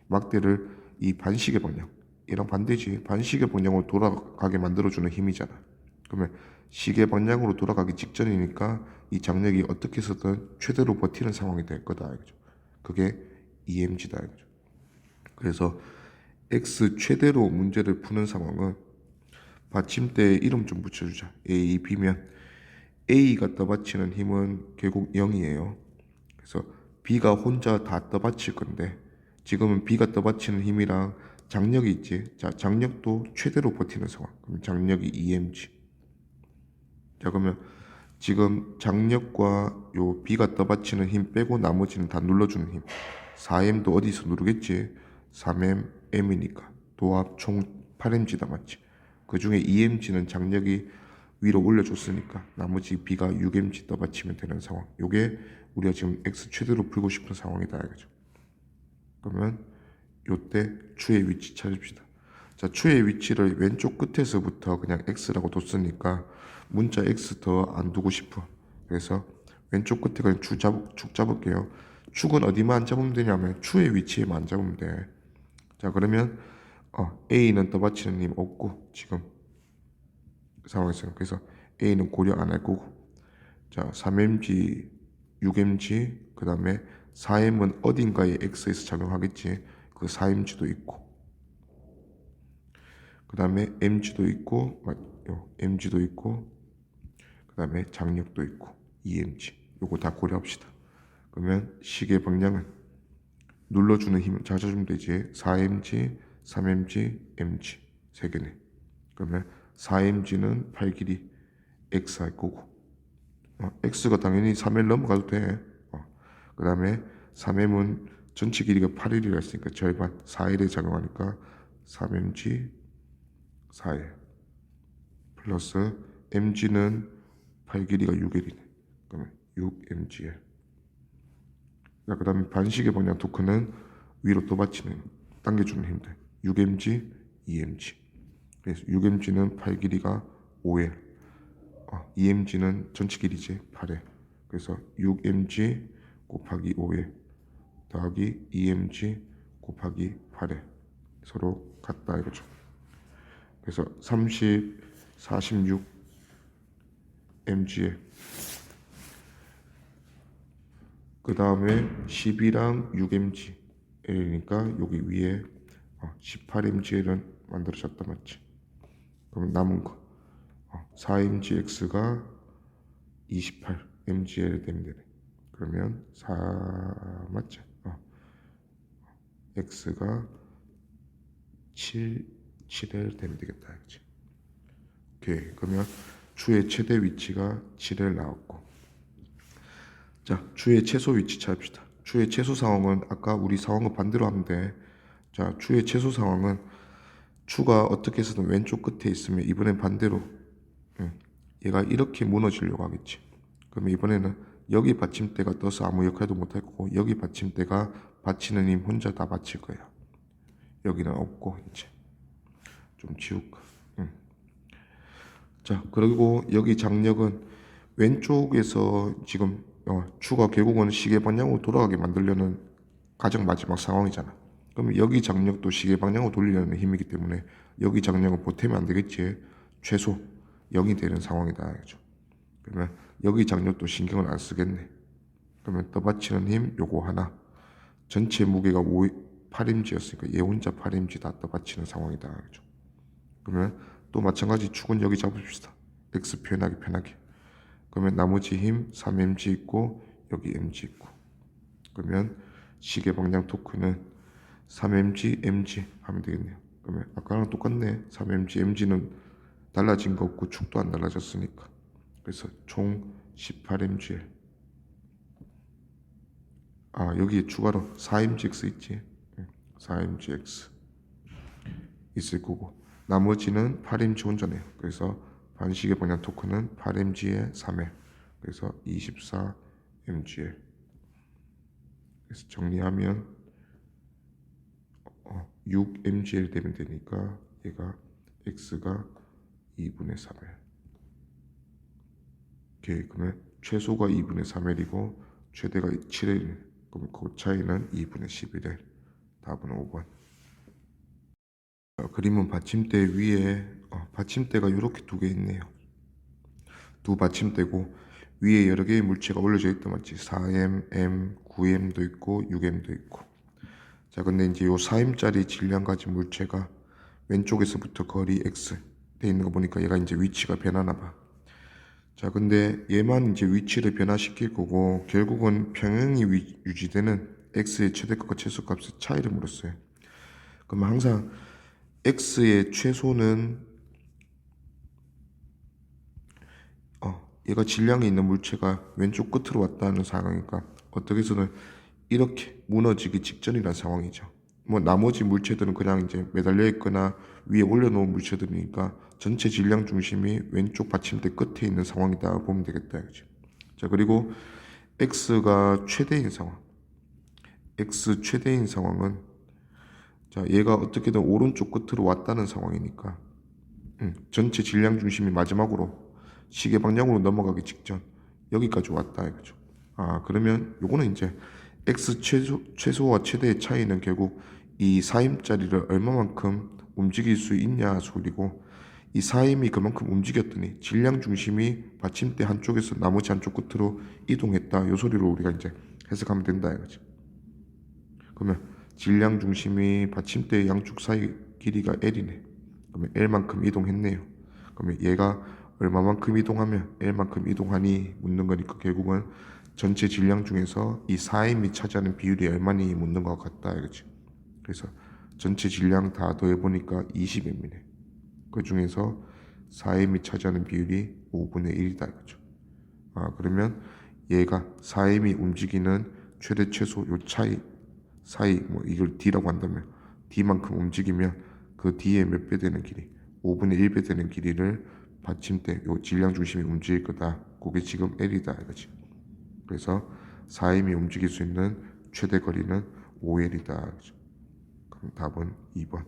S1: 막대를 이 반시계 방향, 이랑 반대지, 반시계 방향으로 돌아가게 만들어주는 힘이잖아. 그러면 시계 방향으로 돌아가기 직전이니까 이 장력이 어떻게 해서든 최대로 버티는 상황이 될 거다 이거죠. 그게 EMG다 이거죠. 그래서 X 최대로 문제를 푸는 상황은 받침대에 이름 좀 붙여주자. A, B면 A가 떠받치는 힘은 결국 0이에요. 그래서 B가 혼자 다 떠받칠 건데 지금은 B가 떠받치는 힘이랑 장력이 있지. 자, 장력도 최대로 버티는 상황. 그럼 장력이 2mg. 자, 그러면 지금 장력과 요 B가 떠받치는 힘 빼고 나머지는 다 눌러주는 힘. 4m도 어디서 누르겠지? 3m, m이니까. 도합 총 8mg다 맞지? 그 중에 2mg는 장력이 위로 올려줬으니까 나머지 B가 6mg 떠받치면 되는 상황. 요게 우리가 지금 X 최대로 풀고 싶은 상황이다 이거죠. 그러면 요때 추의 위치 찾읍시다. 자, 추의 위치를 왼쪽 끝에서부터 그냥 X라고 뒀으니까 문자 X 더 안 두고 싶어. 그래서 왼쪽 끝에 그냥 축 잡을게요. 축은 어디만 안 잡으면 되냐면 추의 위치에만 안 잡으면 돼. 자, 그러면 A는 떠받치는 힘 없고 지금 그 상황에서는. 그래서 A는 고려 안 할 거고. 자, 3mg, 6mg, 그 다음에 4m은 어딘가에 X에서 작용하겠지. 그 4mg도 있고, 그 다음에 mg도 있고, mg도 있고, 그 다음에 장력도 있고, 2mg. 요거 다 고려합시다. 그러면 시계 방향은 눌러주는 힘을 찾아주면 되지. 4mg, 3mg, mg 세 개네. 그러면 4mg는 팔 길이 x 할 거고, x가 당연히 3일 넘어가도 돼. 그 다음에 3m은 전체 길이가 8일이라 했으니까 절반 4일에 작용하니까 3mg 4일 플러스 mg는 8 길이가 6일이네. 그러면 6mgl. 그 다음에 반시계 방향 토크는 위로 떠받치는 당겨주는 힘들 6mg, 2mg. 그래서 6mg는 8 길이가 5일, 2mg는 전체 길이지 8일. 그래서 6mg 곱하기 5일 더하기 2mg 곱하기 8에 서로 같다 이거죠. 그래서 30, 46 mg에 그 다음에 10이랑 6mg니까 여기 위에 18mgl은 만들어졌다 맞지? 그럼 남은 거 4mgx가 28mgl 되면 되네. 그러면 4 맞지? x가 7L 되면 되겠다. 그치? 오케이. 그러면 추의 최대 위치가 7L 나왔고. 자, 추의 최소 위치 찾읍시다. 추의 최소 상황은 아까 우리 상황을 반대로 하면 돼. 자, 추의 최소 상황은 추가 어떻게 해서든 왼쪽 끝에 있으면 이번엔 반대로 얘가 이렇게 무너지려고 하겠지. 그러면 이번에는 여기 받침대가 떠서 아무 역할도 못할 거고 여기 받침대가 받치는 힘 혼자 다 받칠 거야. 여기는 없고 이제 좀 지울까. 자, 그리고 여기 장력은 왼쪽에서 지금 추가 결국은 시계 방향으로 돌아가게 만들려는 가장 마지막 상황이잖아. 그럼 여기 장력도 시계 방향으로 돌리려는 힘이기 때문에 여기 장력은 보태면 안 되겠지. 최소 0이 되는 상황이다. 그죠? 그러면 여기 장력도 신경을 안 쓰겠네. 그러면 떠받치는 힘 요거 하나. 전체 무게가 8mg였으니까 얘 혼자 8mg 다 떠받치는 상황이다. 그죠? 그러면 또 마찬가지 축은 여기 잡읍시다. x 표현하기 편하게. 그러면 나머지 힘 3mg 있고 여기 mg 있고. 그러면 시계 방향 토크는 3mg, mg 하면 되겠네요. 그러면 아까랑 똑같네. 3mg, mg는 달라진 거 없고 축도 안 달라졌으니까. 그래서 총 18mgl. 여기에 추가로 4mgx 있지. 4mgx 있을 거고 나머지는 8mg 혼자네요. 그래서 반시계 방향 토크는 8mg에 3l. 그래서 24mgl. 그래서 정리하면 6mgl 되면 되니까 얘가 x가 2분의 3l. 오케이. 그러면 최소가 2분의 3l이고 최대가 7l. 그럼 그 차이는 2분의 11l. 답은 5번. 그림은 받침대 위에 받침대가 이렇게 두 개 있네요. 두 받침대고 위에 여러 개의 물체가 올려져 있다 맞지? 4m, m, 9m도 있고 6m도 있고. 자, 근데 이제 요 4m짜리 질량 가진 물체가 왼쪽에서부터 거리 x 돼 있는 거 보니까 얘가 이제 위치가 변하나 봐. 자, 근데 얘만 이제 위치를 변화시킬 거고 결국은 평행이 유지되는 x의 최대값과 최소값의 차이를 물었어요. 그러면 항상 x의 최소는 얘가 질량이 있는 물체가 왼쪽 끝으로 왔다는 상황이니까 어떻게 해서는 이렇게 무너지기 직전이라는 상황이죠. 뭐 나머지 물체들은 그냥 이제 매달려 있거나 위에 올려놓은 물체들이니까 전체 질량 중심이 왼쪽 받침대 끝에 있는 상황이다 보면 되겠다 이거죠. 자, 그리고 x가 최대인 상황, x 최대인 상황은 자, 얘가 어떻게든 오른쪽 끝으로 왔다는 상황이니까 전체 질량 중심이 마지막으로 시계 방향으로 넘어가기 직전 여기까지 왔다 이거죠. 그러면 요거는 이제 x 최소와 최대의 차이는 결국 이 4임짜리를 얼마만큼 움직일 수 있냐 소리고, 이 4임이 그만큼 움직였더니 질량 중심이 받침대 한쪽에서 나머지 한쪽 끝으로 이동했다 요 소리로 우리가 이제 해석하면 된다 이거죠. 그러면 질량 중심이 받침대 양쪽 사이 길이가 L이네. 그러면 L만큼 이동했네요. 그러면 얘가 얼마만큼 이동하면 L만큼 이동하니 묻는 거니까 결국은 전체 질량 중에서 이 4임이 차지하는 비율이 얼마니 묻는 것 같다 이거지. 그래서 전체 질량 다 더해보니까 20m이네. 그 중에서 4임이 차지하는 비율이 5분의 1이다 이거죠. 그러면 얘가 4임이 움직이는 최대 최소 요 차이 사이 뭐 이걸 D라고 한다면 D만큼 움직이면 그 D의 몇 배 되는 길이 5분의 1배 되는 길이를 받침대 요 질량 중심이 움직일 거다. 그게 지금 L이다 이거지. 그래서 4임이 움직일 수 있는 최대 거리는 5L이다. 그럼 답은 2번.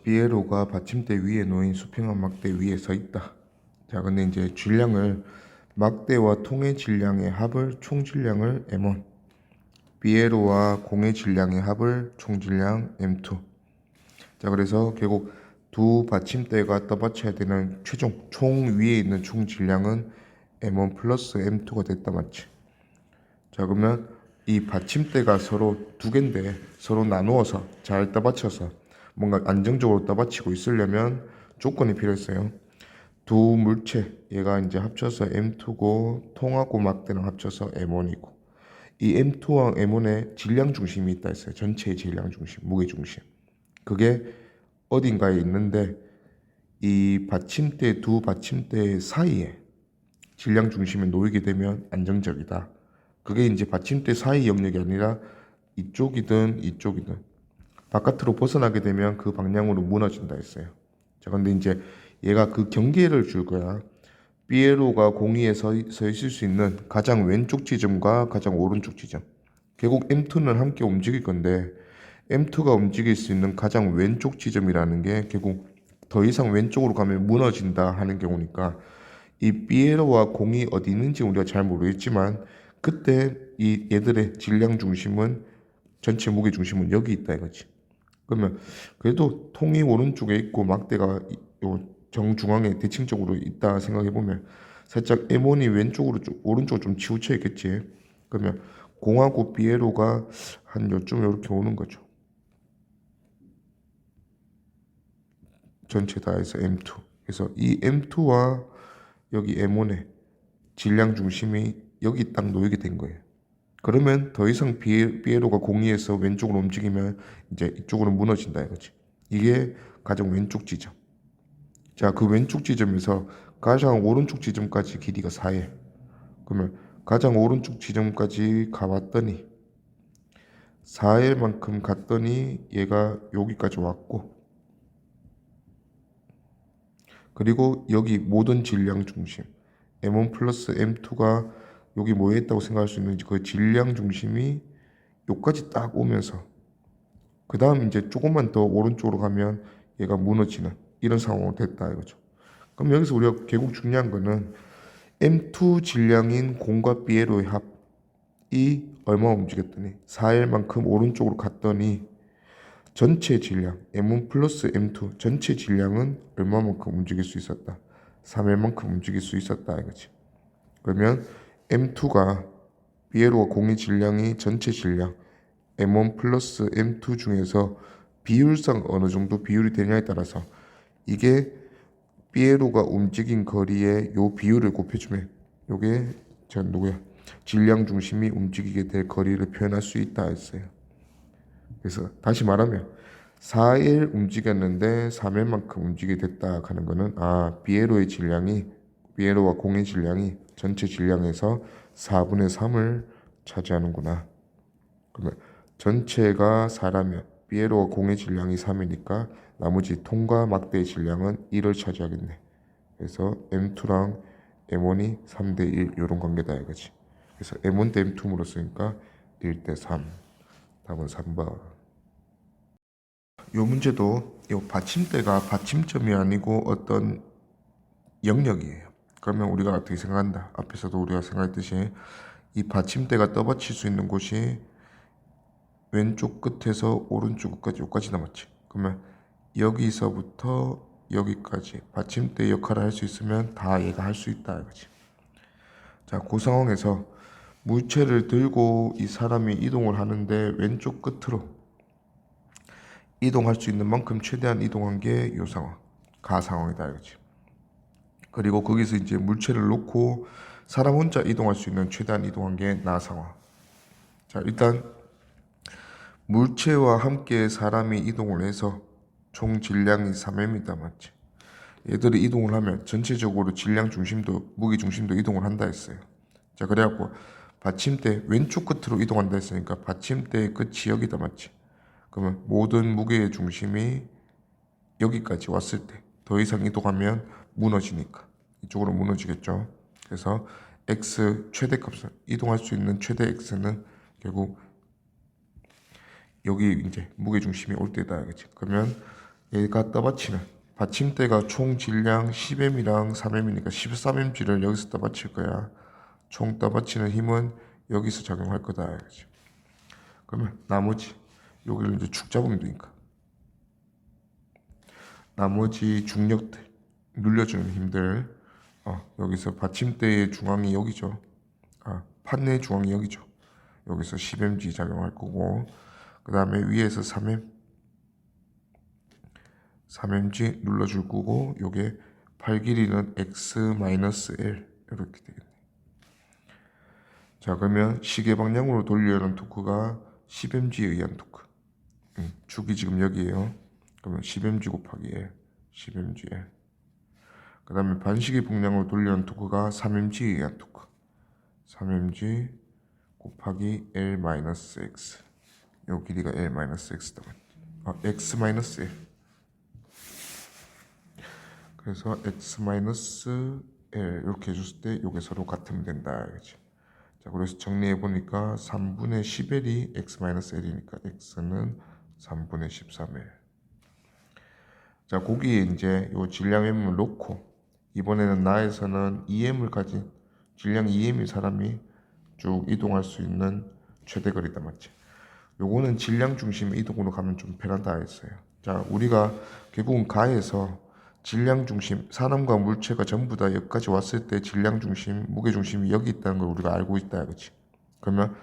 S1: 피에로가 받침대 위에 놓인 수평한 막대 위에 서 있다. 자, 근데 이제 질량을 막대와 통의 질량의 합을 총 질량을 M1, 피에로와 공의 질량의 합을 총 질량 M2. 자, 그래서 결국 두 받침대가 떠받쳐야 되는 최종 총 위에 있는 총 질량은 M1 플러스 M2가 됐다 맞지? 자, 그러면 이 받침대가 서로 두 개인데 서로 나누어서 잘 떠받쳐서 뭔가 안정적으로 떠받치고 있으려면 조건이 필요했어요. 두 물체 얘가 이제 합쳐서 M2고 통하고 막대랑 합쳐서 M1이고, 이 M2와 M1의 질량 중심이 있다 했어요. 전체의 질량 중심, 무게 중심. 그게 어딘가에 있는데 이 받침대 두 받침대 사이에 질량 중심이 놓이게 되면 안정적이다. 그게 이제 받침대 사이 영역이 아니라 이쪽이든 이쪽이든 바깥으로 벗어나게 되면 그 방향으로 무너진다 했어요. 자, 근데 이제 얘가 그 경계를 줄 거야. 피에로가 공위에 서 있을 수 있는 가장 왼쪽 지점과 가장 오른쪽 지점. 결국 M2는 함께 움직일 건데 M2가 움직일 수 있는 가장 왼쪽 지점이라는 게 결국 더 이상 왼쪽으로 가면 무너진다 하는 경우니까, 이 피에로와 공이 어디 있는지 우리가 잘 모르겠지만 그때 이 얘들의 질량 중심은 전체 무게 중심은 여기 있다 이거지. 그러면 그래도 통이 오른쪽에 있고 막대가 요 정중앙에 대칭적으로 있다 생각해 보면 살짝 M1이 왼쪽으로 오른쪽으로 좀 치우쳐 있겠지. 그러면 공하고 피에로가 한 요쯤 이렇게 오는 거죠. 전체 다 해서 M2. 그래서 이 M2와 여기 M1의 질량 중심이 여기 딱 놓이게 된 거예요. 그러면 더 이상 피에로가 공위에서 왼쪽으로 움직이면 이제 이쪽으로 무너진다 이거지. 이게 가장 왼쪽 지점. 자, 그 왼쪽 지점에서 가장 오른쪽 지점까지 길이가 4일. 그러면 가장 오른쪽 지점까지 가봤더니 4일만큼 갔더니 얘가 여기까지 왔고, 그리고 여기 모든 질량 중심 M1 플러스 M2가 여기 뭐에 있다고 생각할 수 있는지 그 질량 중심이 여기까지 딱 오면서 그 다음 이제 조금만 더 오른쪽으로 가면 얘가 무너지는 이런 상황으로 됐다 이거죠. 그럼 여기서 우리가 결국 중요한 거는 M2 질량인 공과 피에로의 합이 얼마 움직였더니 4L만큼 오른쪽으로 갔더니 전체 질량 M1 플러스 M2 전체 질량은 얼마만큼 움직일 수 있었다? 3L만큼 움직일 수 있었다 이거지. 그러면 M2가 피에로가 공의 질량이 전체 질량 M1 플러스 M2 중에서 비율상 어느 정도 비율이 되냐에 따라서 이게 피에로가 움직인 거리에 요 비율을 곱해주면 요게 저 누구야? 질량 중심이 움직이게 될 거리를 표현할 수 있다 했어요. 그래서 다시 말하면 4일 움직였는데 3일만큼 움직이게 됐다 하는 거는 비에로와 공의 질량이 전체 질량에서 4분의 3을 차지하는구나. 그러면 전체가 4라면 비에로와 공의 질량이 3이니까 나머지 통과 막대의 질량은 1을 차지하겠네. 그래서 M2랑 M1이 3대 1 이런 관계다 이거지. 그래서 M1 대 M2 물었으니까 1대 3. 답은 3번. 요 문제도 요 받침대가 받침점이 아니고 어떤 영역이에요. 그러면 우리가 어떻게 생각한다? 앞에서도 우리가 생각했듯이 이 받침대가 떠받칠 수 있는 곳이 왼쪽 끝에서 오른쪽 끝까지 여기까지 남았지. 그러면 여기서부터 여기까지 받침대 역할을 할 수 있으면 다 얘가 할 수 있다 이거지. 자, 그 상황에서 물체를 들고 이 사람이 이동을 하는데 왼쪽 끝으로 이동할 수 있는 만큼 최대한 이동한 게 요 상황, 가 상황이다 이거지. 그리고 거기서 이제 물체를 놓고 사람 혼자 이동할 수 있는 최대한 이동한 게 나 상황. 자, 일단 물체와 함께 사람이 이동을 해서 총 질량이 3m입니다. 맞지? 얘들이 이동을 하면 전체적으로 질량 중심도, 무게 중심도 이동을 한다 했어요. 자, 그래갖고 받침대 왼쪽 끝으로 이동한다 했으니까 받침대의 끝이 여기다. 맞지? 그러면 모든 무게의 중심이 여기까지 왔을 때 더 이상 이동하면 무너지니까 이쪽으로 무너지겠죠. 그래서 x 최대값은 이동할 수 있는 최대 x는 결국 여기 이제 무게 중심이 올 때다 이거지. 그러면 얘가 떠받치는 받침대가 총 질량 10m이랑 3m이니까 13mg를 여기서 떠받칠 거야. 총 떠받치는 힘은 여기서 작용할 거다 이거지. 그러면 나머지 여기를 이제 축 잡으면 되니까 나머지 중력들 눌려주는 힘들 여기서 받침대의 중앙이 여기죠. 판의 중앙이 여기죠. 여기서 10mg 작용할 거고 그 다음에 위에서 3mg 눌러줄 거고 요게 팔 길이는 x-l 이렇게 되겠네. 자, 그러면 시계 방향으로 돌려는 토크가 10mg에 의한 토크. 축이 지금 여기에요. 그러면 10mg 곱하기 L, 10mg L. 그 다음에 반시계 방향으로 돌려는 토크가 3mg에 의한 토크. 3mg 곱하기 L-X. 요 길이가 L-X다. X-L. 그래서 X-L 이렇게 해줬을 때 요게 서로 같으면 된다. 그치? 자, 그래서 정리해보니까 3분의 10L이 X-L이니까 X는 3분의 13L. 자, 거기에 이제 요 질량 M을 놓고 이번에는 나에서는 EM을 가진 질량 EM이 사람이 쭉 이동할 수 있는 최대 거리다. 맞지? 요거는 질량 중심 이동으로 가면 좀 편하다 했어요. 자, 우리가 결국은 가에서 질량 중심, 사람과 물체가 전부 다 여기까지 왔을 때 질량 중심, 무게 중심이 여기 있다는 걸 우리가 알고 있다. 그치? 그러면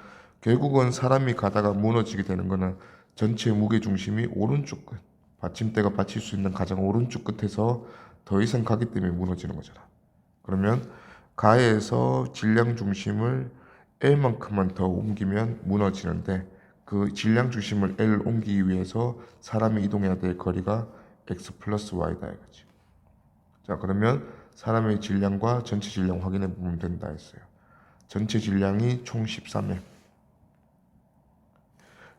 S1: 결국은 사람이 가다가 무너지게 되는 거는 전체 무게 중심이 오른쪽 끝, 받침대가 받칠 수 있는 가장 오른쪽 끝에서 더 이상 가기 때문에 무너지는 거잖아. 그러면 가에서 질량 중심을 L만큼만 더 옮기면 무너지는데 그 질량 중심을 L 옮기기 위해서 사람이 이동해야 될 거리가 X 플러스 Y다 이거지. 자, 그러면 사람의 질량과 전체 질량 확인해 보면 된다 했어요. 전체 질량이 총 13M.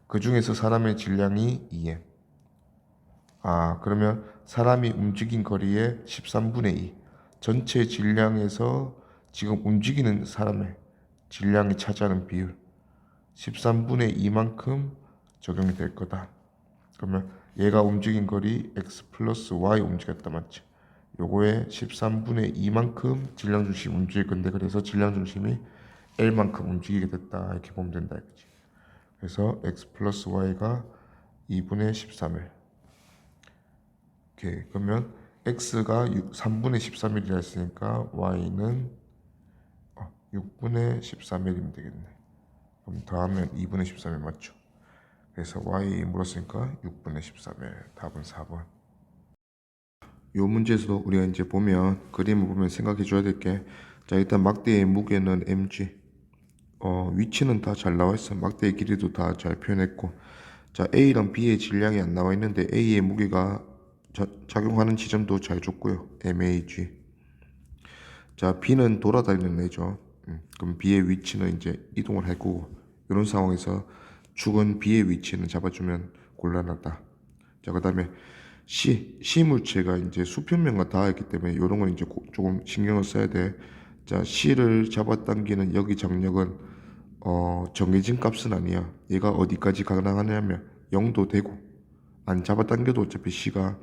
S1: 그 중에서 사람의 질량이 2M. 그러면 사람이 움직인 거리의 13분의 2. 전체 질량에서 지금 움직이는 사람의 질량이 차지하는 비율 13분의 2만큼 적용이 될 거다. 그러면 얘가 움직인 거리 x 플러스 y 움직였다. 맞지? 요거에 13분의 2만큼 질량 중심이 움직일 건데 그래서 질량 중심이 L만큼 움직이게 됐다. 이렇게 보면 된다. 이거지. 그래서 x 플러스 y가 2분의 13L. 오케이. 그러면 x가 3분의 13일이라 했으니까 y는 6분의 13일이면 되겠네. 그럼 더하면 2분의 13일 맞죠? 그래서 y 물었으니까 6분의 13일. 답은 4번. 요 문제에서도 우리가 이제 보면 그림을 보면 생각해 줘야 될 게, 자 일단 막대의 무게는 mg, 위치는 다 잘 나와 있어. 막대의 길이도 다 잘 표현했고, 자 A랑 B의 질량이 안 나와 있는데 A의 무게가 작용하는 지점도 잘 줬고요. MAG. 자 B는 돌아다니는 애죠. 그럼 B의 위치는 이제 이동을 할 거고, 이런 상황에서 축은 B의 위치는 잡아주면 곤란하다. 자 그다음에 C 물체가 이제 수평면과 닿았기 때문에 이런 건 이제 조금 신경을 써야 돼. 자 C를 잡아당기는 여기 장력은 정해진 값은 아니야. 얘가 어디까지 가능하냐면 0도 되고, 안 잡아당겨도 어차피 C가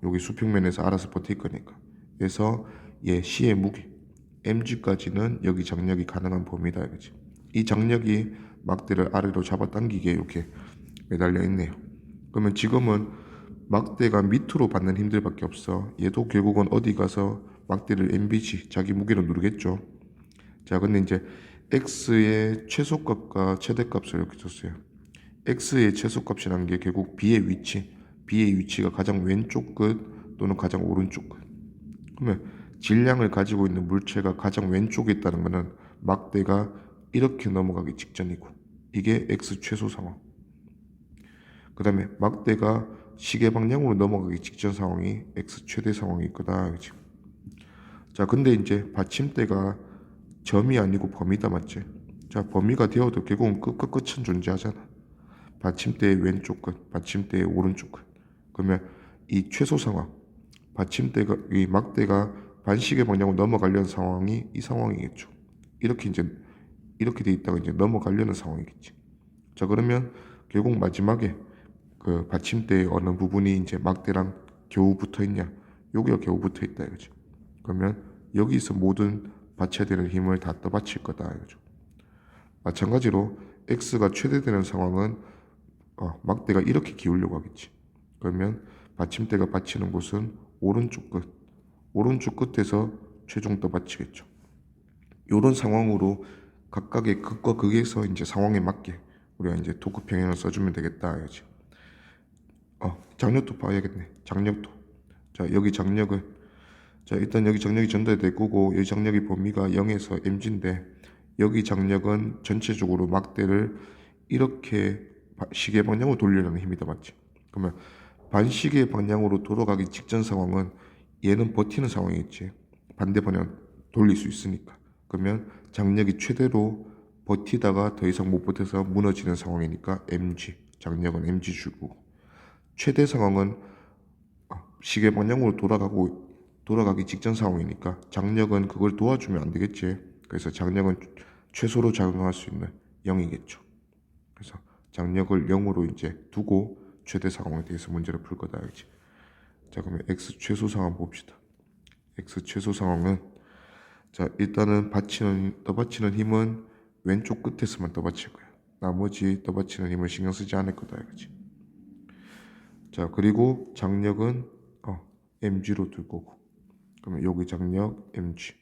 S1: 여기 수평면에서 알아서 버틸 거니까. 그래서 얘 C의 무게 mg까지는 여기 장력이 가능한 범위다 이거지. 이 장력이 막대를 아래로 잡아당기게 이렇게 매달려 있네요. 그러면 지금은 막대가 밑으로 받는 힘들밖에 없어. 얘도 결국은 어디 가서 막대를 mvg 자기 무게로 누르겠죠. 자 근데 이제 x의 최소값과 최대값을 이렇게 줬어요. x의 최소값이라는 게 결국 b의 위치가 가장 왼쪽 끝 또는 가장 오른쪽 끝. 그러면 질량을 가지고 있는 물체가 가장 왼쪽에 있다는 것은 막대가 이렇게 넘어가기 직전이고, 이게 x 최소 상황. 그 다음에 막대가 시계 방향으로 넘어가기 직전 상황이 x 최대 상황일 거다. 그치? 자 근데 이제 받침대가 점이 아니고 범위다, 맞지? 자 범위가 되어도 결국은 끝과 끝은 존재하잖아. 받침대의 왼쪽 끝, 받침대의 오른쪽 끝. 그러면 이 최소 상황, 받침대가 이 막대가 반시계 방향으로 넘어가려는 상황이 이 상황이겠죠. 이렇게 돼 있다가 이제 넘어가려는 상황이겠지. 자 그러면 결국 마지막에 그 받침대의 어느 부분이 이제 막대랑 겨우 붙어 있냐? 여기가 겨우 붙어 있다 이거지. 그러면 여기서 모든 받쳐야 되는 힘을 다 떠받칠 거다 이거죠. 마찬가지로 x가 최대되는 상황은 막대가 이렇게 기울려고 하겠지. 그러면 받침대가 받치는 곳은 오른쪽 끝에서 최종 떠받치겠죠. 이런 상황으로 각각의 극과 극에서 이제 상황에 맞게 우리가 이제 토크 평행을 써주면 되겠다 이거지. 장력도 봐야겠네. 장력도. 자 여기 장력은, 자 일단 여기 장력이 전달될 거고, 여기 장력의 범위가 0에서 mg인데, 여기 장력은 전체적으로 막대를 이렇게 시계 방향으로 돌리려는 힘이다, 맞지? 그러면 반시계 방향으로 돌아가기 직전 상황은 얘는 버티는 상황이겠지. 반대 방향 돌릴 수 있으니까. 그러면 장력이 최대로 버티다가 더 이상 못 버텨서 무너지는 상황이니까 mg, 장력은 mg 주고, 최대 상황은 시계 방향으로 돌아가기 직전 상황이니까 장력은 그걸 도와주면 안 되겠지. 그래서 장력은 최소로 작용할 수 있는 0이겠죠. 그래서 장력을 0으로 이제 두고 최대 상황에 대해서 문제를 풀 거다 알지. 자 그러면 x 최소 상황 봅시다. x 최소 상황은, 자 일단은 떠받치는 힘은 왼쪽 끝에서만 떠받칠 거야. 나머지 떠받치는 힘을 신경 쓰지 않을 거다 이거지. 자 그리고 장력은 mg로 둘 거고, 그러면 여기 장력 mg,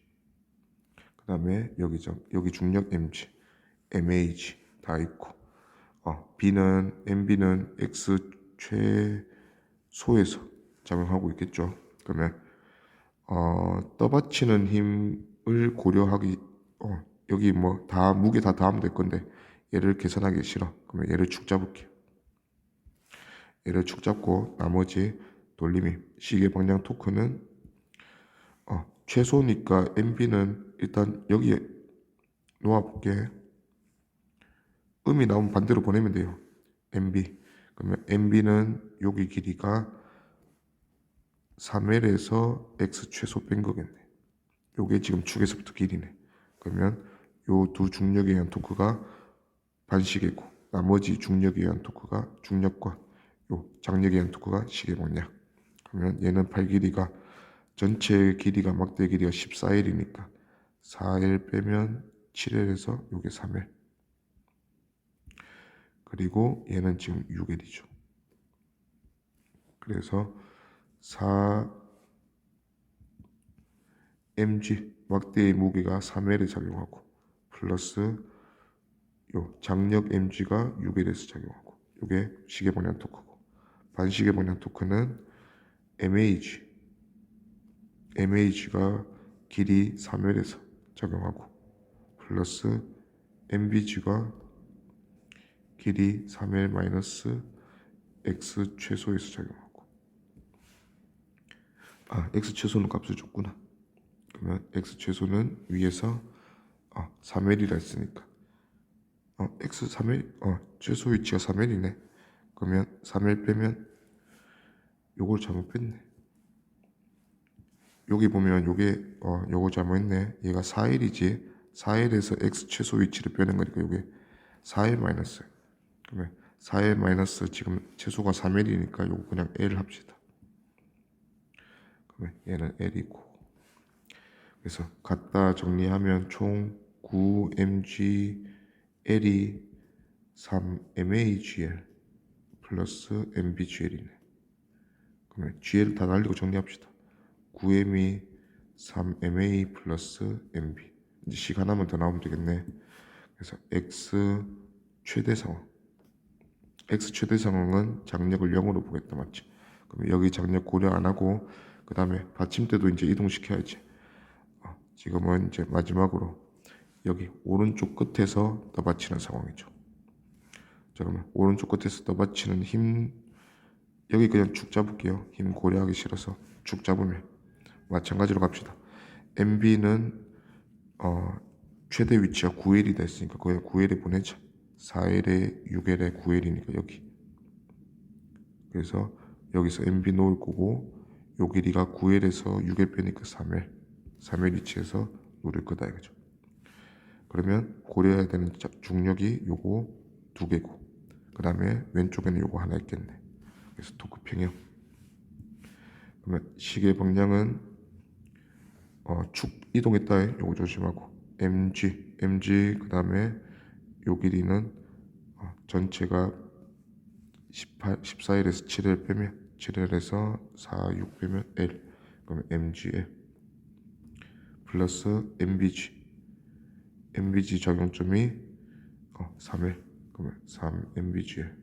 S1: 그 다음에 여기 중력 mg, MAG 다 있고, MB는 X 최소에서 작용하고 있겠죠. 그러면 떠받치는 힘을 고려하기, 여기 뭐 다 무게 다 더하면 될 건데 얘를 계산하기 싫어. 그러면 얘를 축 잡을게요. 얘를 축 잡고 나머지 돌림이 시계 방향 토크는 최소니까 MB는 일단 여기에 놓아볼게. 음이 나오면 반대로 보내면 돼요. MB. 그러면 MB는 여기 길이가 3L에서 X 최소 뺀 거겠네. 요게 지금 축에서부터 길이네. 그러면 요 두 중력에 의한 토크가 반시계고, 나머지 중력에 의한 토크가 중력과 요 장력에 의한 토크가 시계 방향. 그러면 얘는 팔 길이가, 전체 길이가 막대 길이가 14L이니까 4L 빼면 7L에서 요게 3L. 그리고 얘는 지금 6L이죠. 그래서 4mg 막대의 무게가 3L에 작용하고, 플러스 요 장력 mg가 6L에서 작용하고, 요게 시계 방향 토크고, 반시계 방향 토크는 MAG MAG가 길이 3L에서 작용하고 플러스 MBG가 길이 3L 마이너스 X 최소에서 작용하고 X 최소는 값을 줬구나. 그러면 X 최소는 위에서 3L이라 했으니까 X 3L 최소 위치가 3L이네. 그러면 3L 빼면 요걸 잘못 뺐네. 여기 보면 요거 잘못했네. 얘가 4L이지 4L에서 X 최소 위치를 빼는 거니까 요게 4L 마이너스. 그러면 4L 마이너스 지금 최소가 3L이니까 요거 그냥 L 합시다. 그러면 얘는 L이고 그래서 갖다 정리하면 총 9mg L이 3MAGL 플러스 MBGL이네. 그러면 GL 다 날리고 정리합시다. 9m이 3MA 플러스 MB. 이제 식 하나만 더 나오면 되겠네. 그래서 X 최대 상황. X 최대 상황은 장력을 0으로 보겠다, 맞지? 그럼 여기 장력 고려 안 하고 그 다음에 받침대도 이제 이동시켜야지. 지금은 이제 마지막으로 여기 오른쪽 끝에서 떠받치는 상황이죠. 자, 그러면 오른쪽 끝에서 떠받치는 힘 여기 그냥 축 잡을게요. 힘 고려하기 싫어서 축 잡으면 마찬가지로 갑시다. MB는 최대 위치가 9L이 됐으니까 그냥 9L에 보내자. 4L에 6L에 9L이니까 여기. 그래서 여기서 MB 놓을 거고 요 길이가 9L에서 6L 빼니까 3L. 3L 위치에서 놓을 거다 이거죠. 그러면 고려해야 되는 중력이 요거 2개고 그 다음에 왼쪽에는 요거 하나 있겠네. 그래서 토크 평형. 그러면 시계 방향은 축 이동했다. 요거 조심하고 MG 그 다음에 요 길이는 전체가 14L에서 7L 빼면 7L에서 4, 6 빼면 L. 그러면 MGL 플러스 MBG 작용점이 3L. 그러면 3MBGL.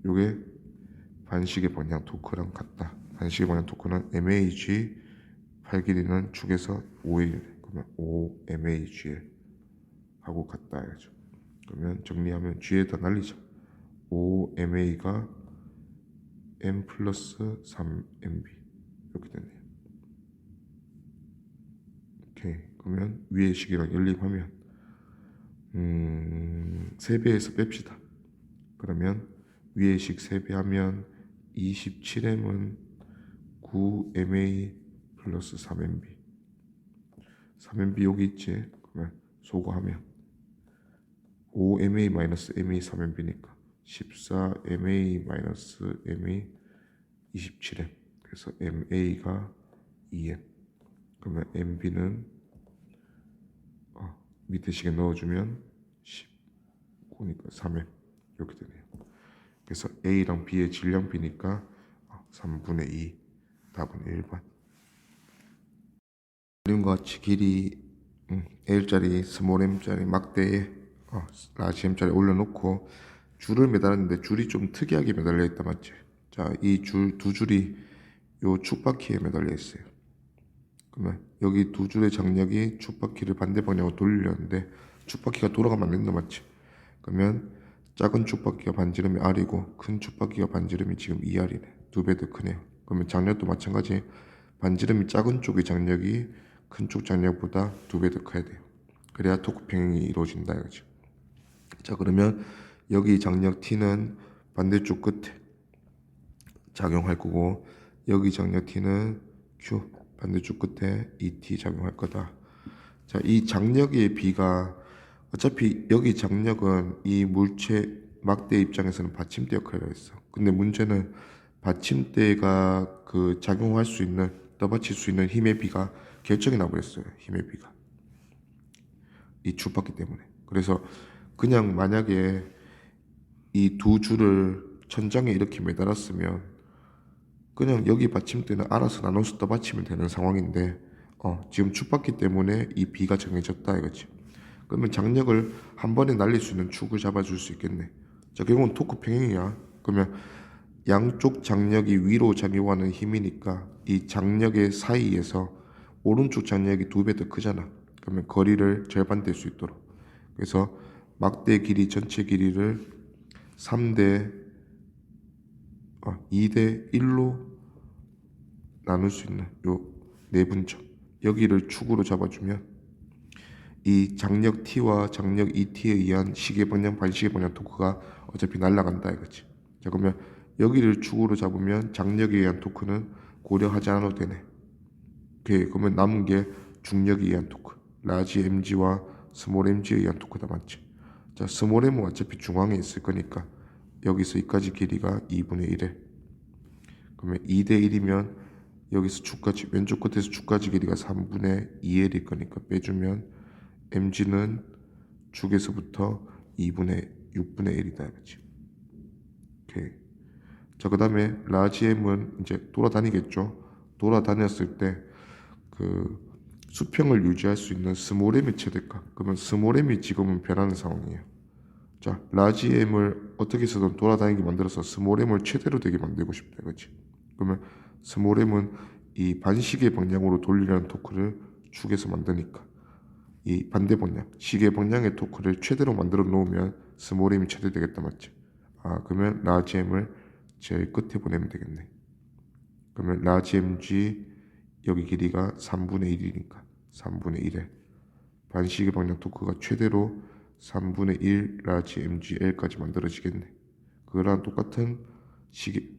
S1: 요게 반시계 방향 토크랑 같다. 반시계 방향 토크는 MAG 8 길이는 축에서 5L이네. 그러면 5MAGL 하고 같다 해야죠. 그러면 정리하면 G에다 날리죠. 5MA가 M 플러스 3MB 이렇게 되네요. 오케이. 그러면 위에 식이랑 연립하면 3배에서 뺍시다. 그러면 위에 식 3배 하면 27M은 9MA 플러스 3MB 3MB 여기 있지. 그러면 소거하면 5MA 마이너스 MA 3MB니까 14MA 마이너스 MA 27M. 그래서 MA가 2M. 그러면 MB는 밑에 식에 넣어주면 19니까 3M 이렇게 되네요. 그래서 A랑 B의 질량비니까 3분의 2 답은 1번. 그림과 같이 길이 L짜리 스몰 M짜리 막대에 라지 M짜리 올려놓고 줄을 매달았는데 줄이 좀 특이하게 매달려 있다 맞지? 자, 이 줄 두 줄이 요 축바퀴에 매달려 있어요. 그러면 여기 두 줄의 장력이 축바퀴를 반대 방향으로 돌리려는데 축바퀴가 돌아가면 안 된다 맞지? 그러면 작은 축바퀴가 반지름이 R이고 큰 축바퀴가 반지름이 지금 2R이네. 2배 더 크네요. 그러면 장력도 마찬가지. 반지름이 작은 쪽의 장력이 큰 쪽 장력보다 2배 더 커야 돼요. 그래야 토크 평형이 이루어진다 이거죠. 자, 그러면 여기 장력 T는 반대쪽 끝에 작용할 거고 여기 장력 T는 Q 반대쪽 끝에 ET 작용할 거다. 자, 이 장력의 비가 어차피 여기 장력은 이 물체 막대 입장에서는 받침대 역할을 했어. 근데 문제는 받침대가 그 작용할 수 있는 떠받칠 수 있는 힘의 비가 결정이 나버렸어요. 힘의 비가 이 축바퀴 때문에. 그래서 그냥 만약에 이 두 줄을 천장에 이렇게 매달았으면 그냥 여기 받침대는 알아서 나눠서 떠받치면 되는 상황인데 지금 축바퀴 때문에 이 비가 정해졌다 이거지. 그러면 장력을 한 번에 날릴 수 있는 축을 잡아줄 수 있겠네. 자, 결국은 토크 평행이야. 그러면 양쪽 장력이 위로 작용하는 힘이니까 이 장력의 사이에서 오른쪽 장력이 2배 더 크잖아. 그러면 거리를 절반될 수 있도록. 그래서 막대 길이 전체 길이를 2대 1로 나눌 수 있는 요 내분점. 여기를 축으로 잡아주면 이 장력 T와 장력 ET에 의한 시계 방향, 반시계 방향 토크가 어차피 날아간다 이거지. 자, 그러면 여기를 축으로 잡으면 장력에 의한 토크는 고려하지 않아도 되네. 오케이. 그러면 남은 게 중력에 의한 토크. 라지 mg와 스몰 mg에 의한 토크다, 맞지? 자, 스몰 m은 어차피 중앙에 있을 거니까 여기서 여기까지 길이가 2분의 1에. 그러면 2대 1이면 여기서 축까지, 왼쪽 끝에서 축까지 길이가 3분의 2L일 거니까 빼주면 mg는 축에서부터 2분의 6분의 1이다, 그렇지? 오케이. 자, 그 다음에 라지 m은 이제 돌아다니겠죠. 돌아다녔을 때 그 수평을 유지할 수 있는 스몰 m이 최대값. 그러면 스몰 m이 지금은 변하는 상황이에요. 자, 라지 m을 어떻게 해서든 돌아다니게 만들어서 스몰 m을 최대로 되게 만들고 싶다, 그렇지? 그러면 스몰 m은 이 반시계 방향으로 돌리려는 토크를 축에서 만드니까 이 반대 방향, 시계 방향의 토크를 최대로 만들어 놓으면 스몰 m이 최대 되겠다, 맞지? 그러면 라지 m을 제일 끝에 보내면 되겠네. 그러면 라지 mg 여기 길이가 3분의 1이니까 3분의 1에 반시계 방향 토크가 최대로 3분의 1 라지 mgl까지 만들어지겠네. 그거랑 똑같은 시계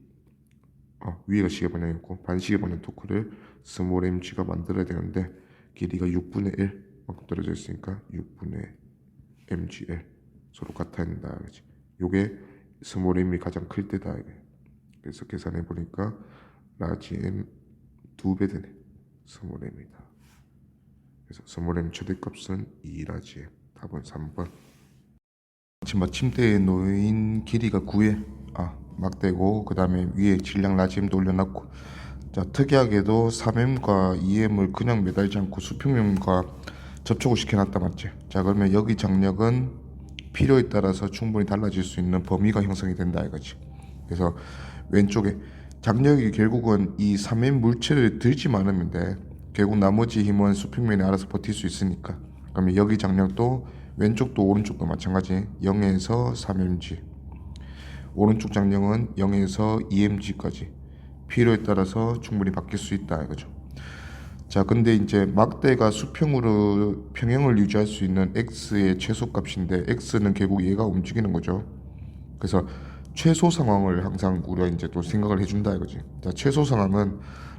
S1: 위가 시계 방향이었고 반시계 방향 토크를 스몰 mg가 만들어야 되는데 길이가 6분의 1 만큼 떨어져 있으니까 6분의 mgl 서로 같아야 된다, 그렇지? 요게 스몰 m이 가장 클 때다. 그래서 계산해 보니까 라지 m 2배 되네. 스몰 m이다. 그래서 스몰 m 최대값은 2라지 m. 답은 3번. 침대에 놓인 길이가 9에 막대고 그 다음에 위에 질량 라지 m도 올려놨고. 자, 특이하게도 3m과 2m을 그냥 매달지 않고 수평면과 접촉을 시켜놨다, 맞지? 자, 그러면 여기 장력은 필요에 따라서 충분히 달라질 수 있는 범위가 형성이 된다 이거지. 그래서 왼쪽에 장력이 결국은 이 3m 물체를 들지만 않으면 돼. 결국 나머지 힘은 수평면에 알아서 버틸 수 있으니까. 그러면 여기 장력도 왼쪽도 오른쪽도 마찬가지 0에서 3mg, 오른쪽 장력은 0에서 2mg까지 필요에 따라서 충분히 바뀔 수 있다 이거죠. 자, 근데 이제 막대가 수평으로 평형을 유지할 수 있는 x의 최소값인데 x는 결국 얘가 움직이는 거죠. 그래서 최소 상황을 항상 우리가 이제 또 생각을 해준다 이거지. 자, 최소 상황은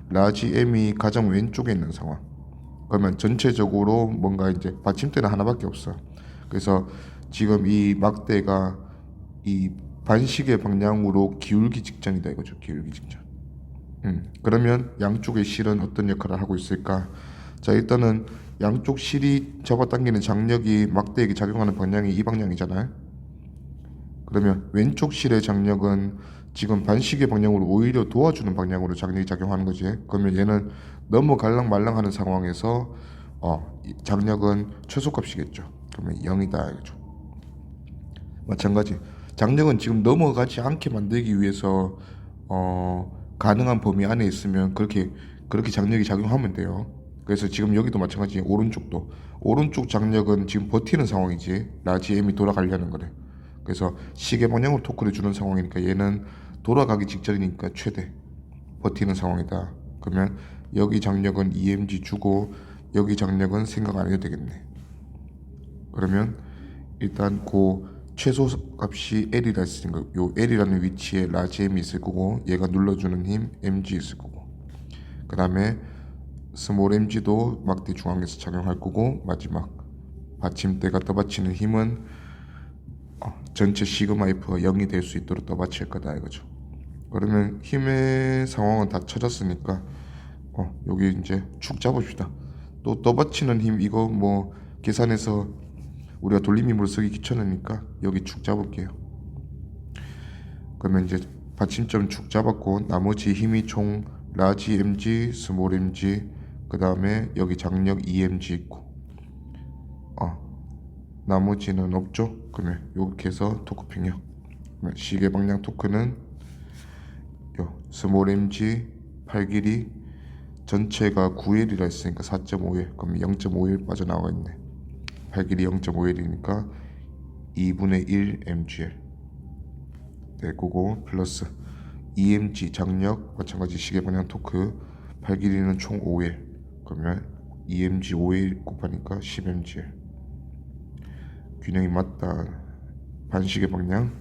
S1: 라지 m이 가장 왼쪽에 있는 상황. 그러면 전체적으로 뭔가 이제 받침대는 하나밖에 없어. 그래서 지금 이 막대가 이 반시계 방향으로 기울기 직전이다 이거죠. 기울기 직전. 그러면 양쪽의 실은 어떤 역할을 하고 있을까? 자, 일단은 양쪽 실이 잡아당기는 장력이 막대에게 작용하는 방향이 이 방향이잖아요. 그러면 왼쪽 실의 장력은 지금 반시계 방향으로 오히려 도와주는 방향으로 장력이 작용하는 거지. 그러면 얘는 넘어갈랑 말랑 하는 상황에서 장력은 최소값이겠죠. 그러면 0이다 이거죠. 마찬가지 장력은 지금 넘어가지 않게 만들기 위해서 가능한 범위 안에 있으면 그렇게 장력이 작용하면 돼요. 그래서 지금 여기도 마찬가지. 오른쪽 장력은 지금 버티는 상황이지. 라지 m이 돌아가려는 거래. 그래서 시계 방향으로 토크를 주는 상황이니까 얘는 돌아가기 직전이니까 최대 버티는 상황이다. 그러면 여기 장력은 2mg 주고 여기 장력은 생각 안 해도 되겠네. 그러면 일단 그 최소 값이 L이라 했으니까 요 L이라는 위치에 라지 m이 있을 거고 얘가 눌러주는 힘 mg 있을 거고 그 다음에 스몰 mg도 막대 중앙에서 작용할 거고 마지막 받침대가 떠받치는 힘은 전체 시그마 F가 0이 될 수 있도록 떠받칠 거다 이거죠. 그러면 힘의 상황은 다 찾았으니까 여기 이제 축 잡읍시다. 또 떠받치는 힘 이거 뭐 계산해서 우리가 돌림힘으로 쓰기 귀찮으니까 여기 축 잡을게요. 그러면 이제 받침점 축 잡았고 나머지 힘이 총 라지 mg, 스몰 mg 그 다음에 여기 장력 2mg 있고 나머지는 없죠. 그러면 이렇게 해서 토크 평형 시계 방향 토크는 요 스몰 mg 8길이 전체가 9L이라 했으니까 4.5L, 그럼 0.5L 빠져나와 있네. 8길이 0.5L이니까 2분의 1 mgl. 네, 그거 플러스 2mg 장력, 마찬가지 시계 방향 토크, 8길이는 총 5L. 그러면 2mg 5L 곱하니까 10mgl. 균형이 맞다. 반시계 방향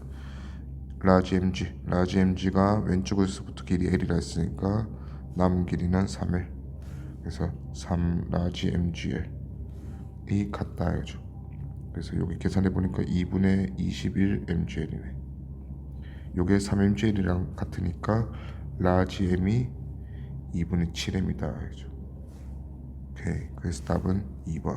S1: 라지 mg가 왼쪽에서부터 길이 L이라 했으니까 남은 길이는 3L. 그래서 3 라지 mgl이 같다 이거죠. 그래서 여기 계산해 보니까 2분의 21 mgl이네. 요게 3 mgl이랑 같으니까 라지 m이 2분의 7m이다 이거죠. 오케이. 그래서 답은 2번.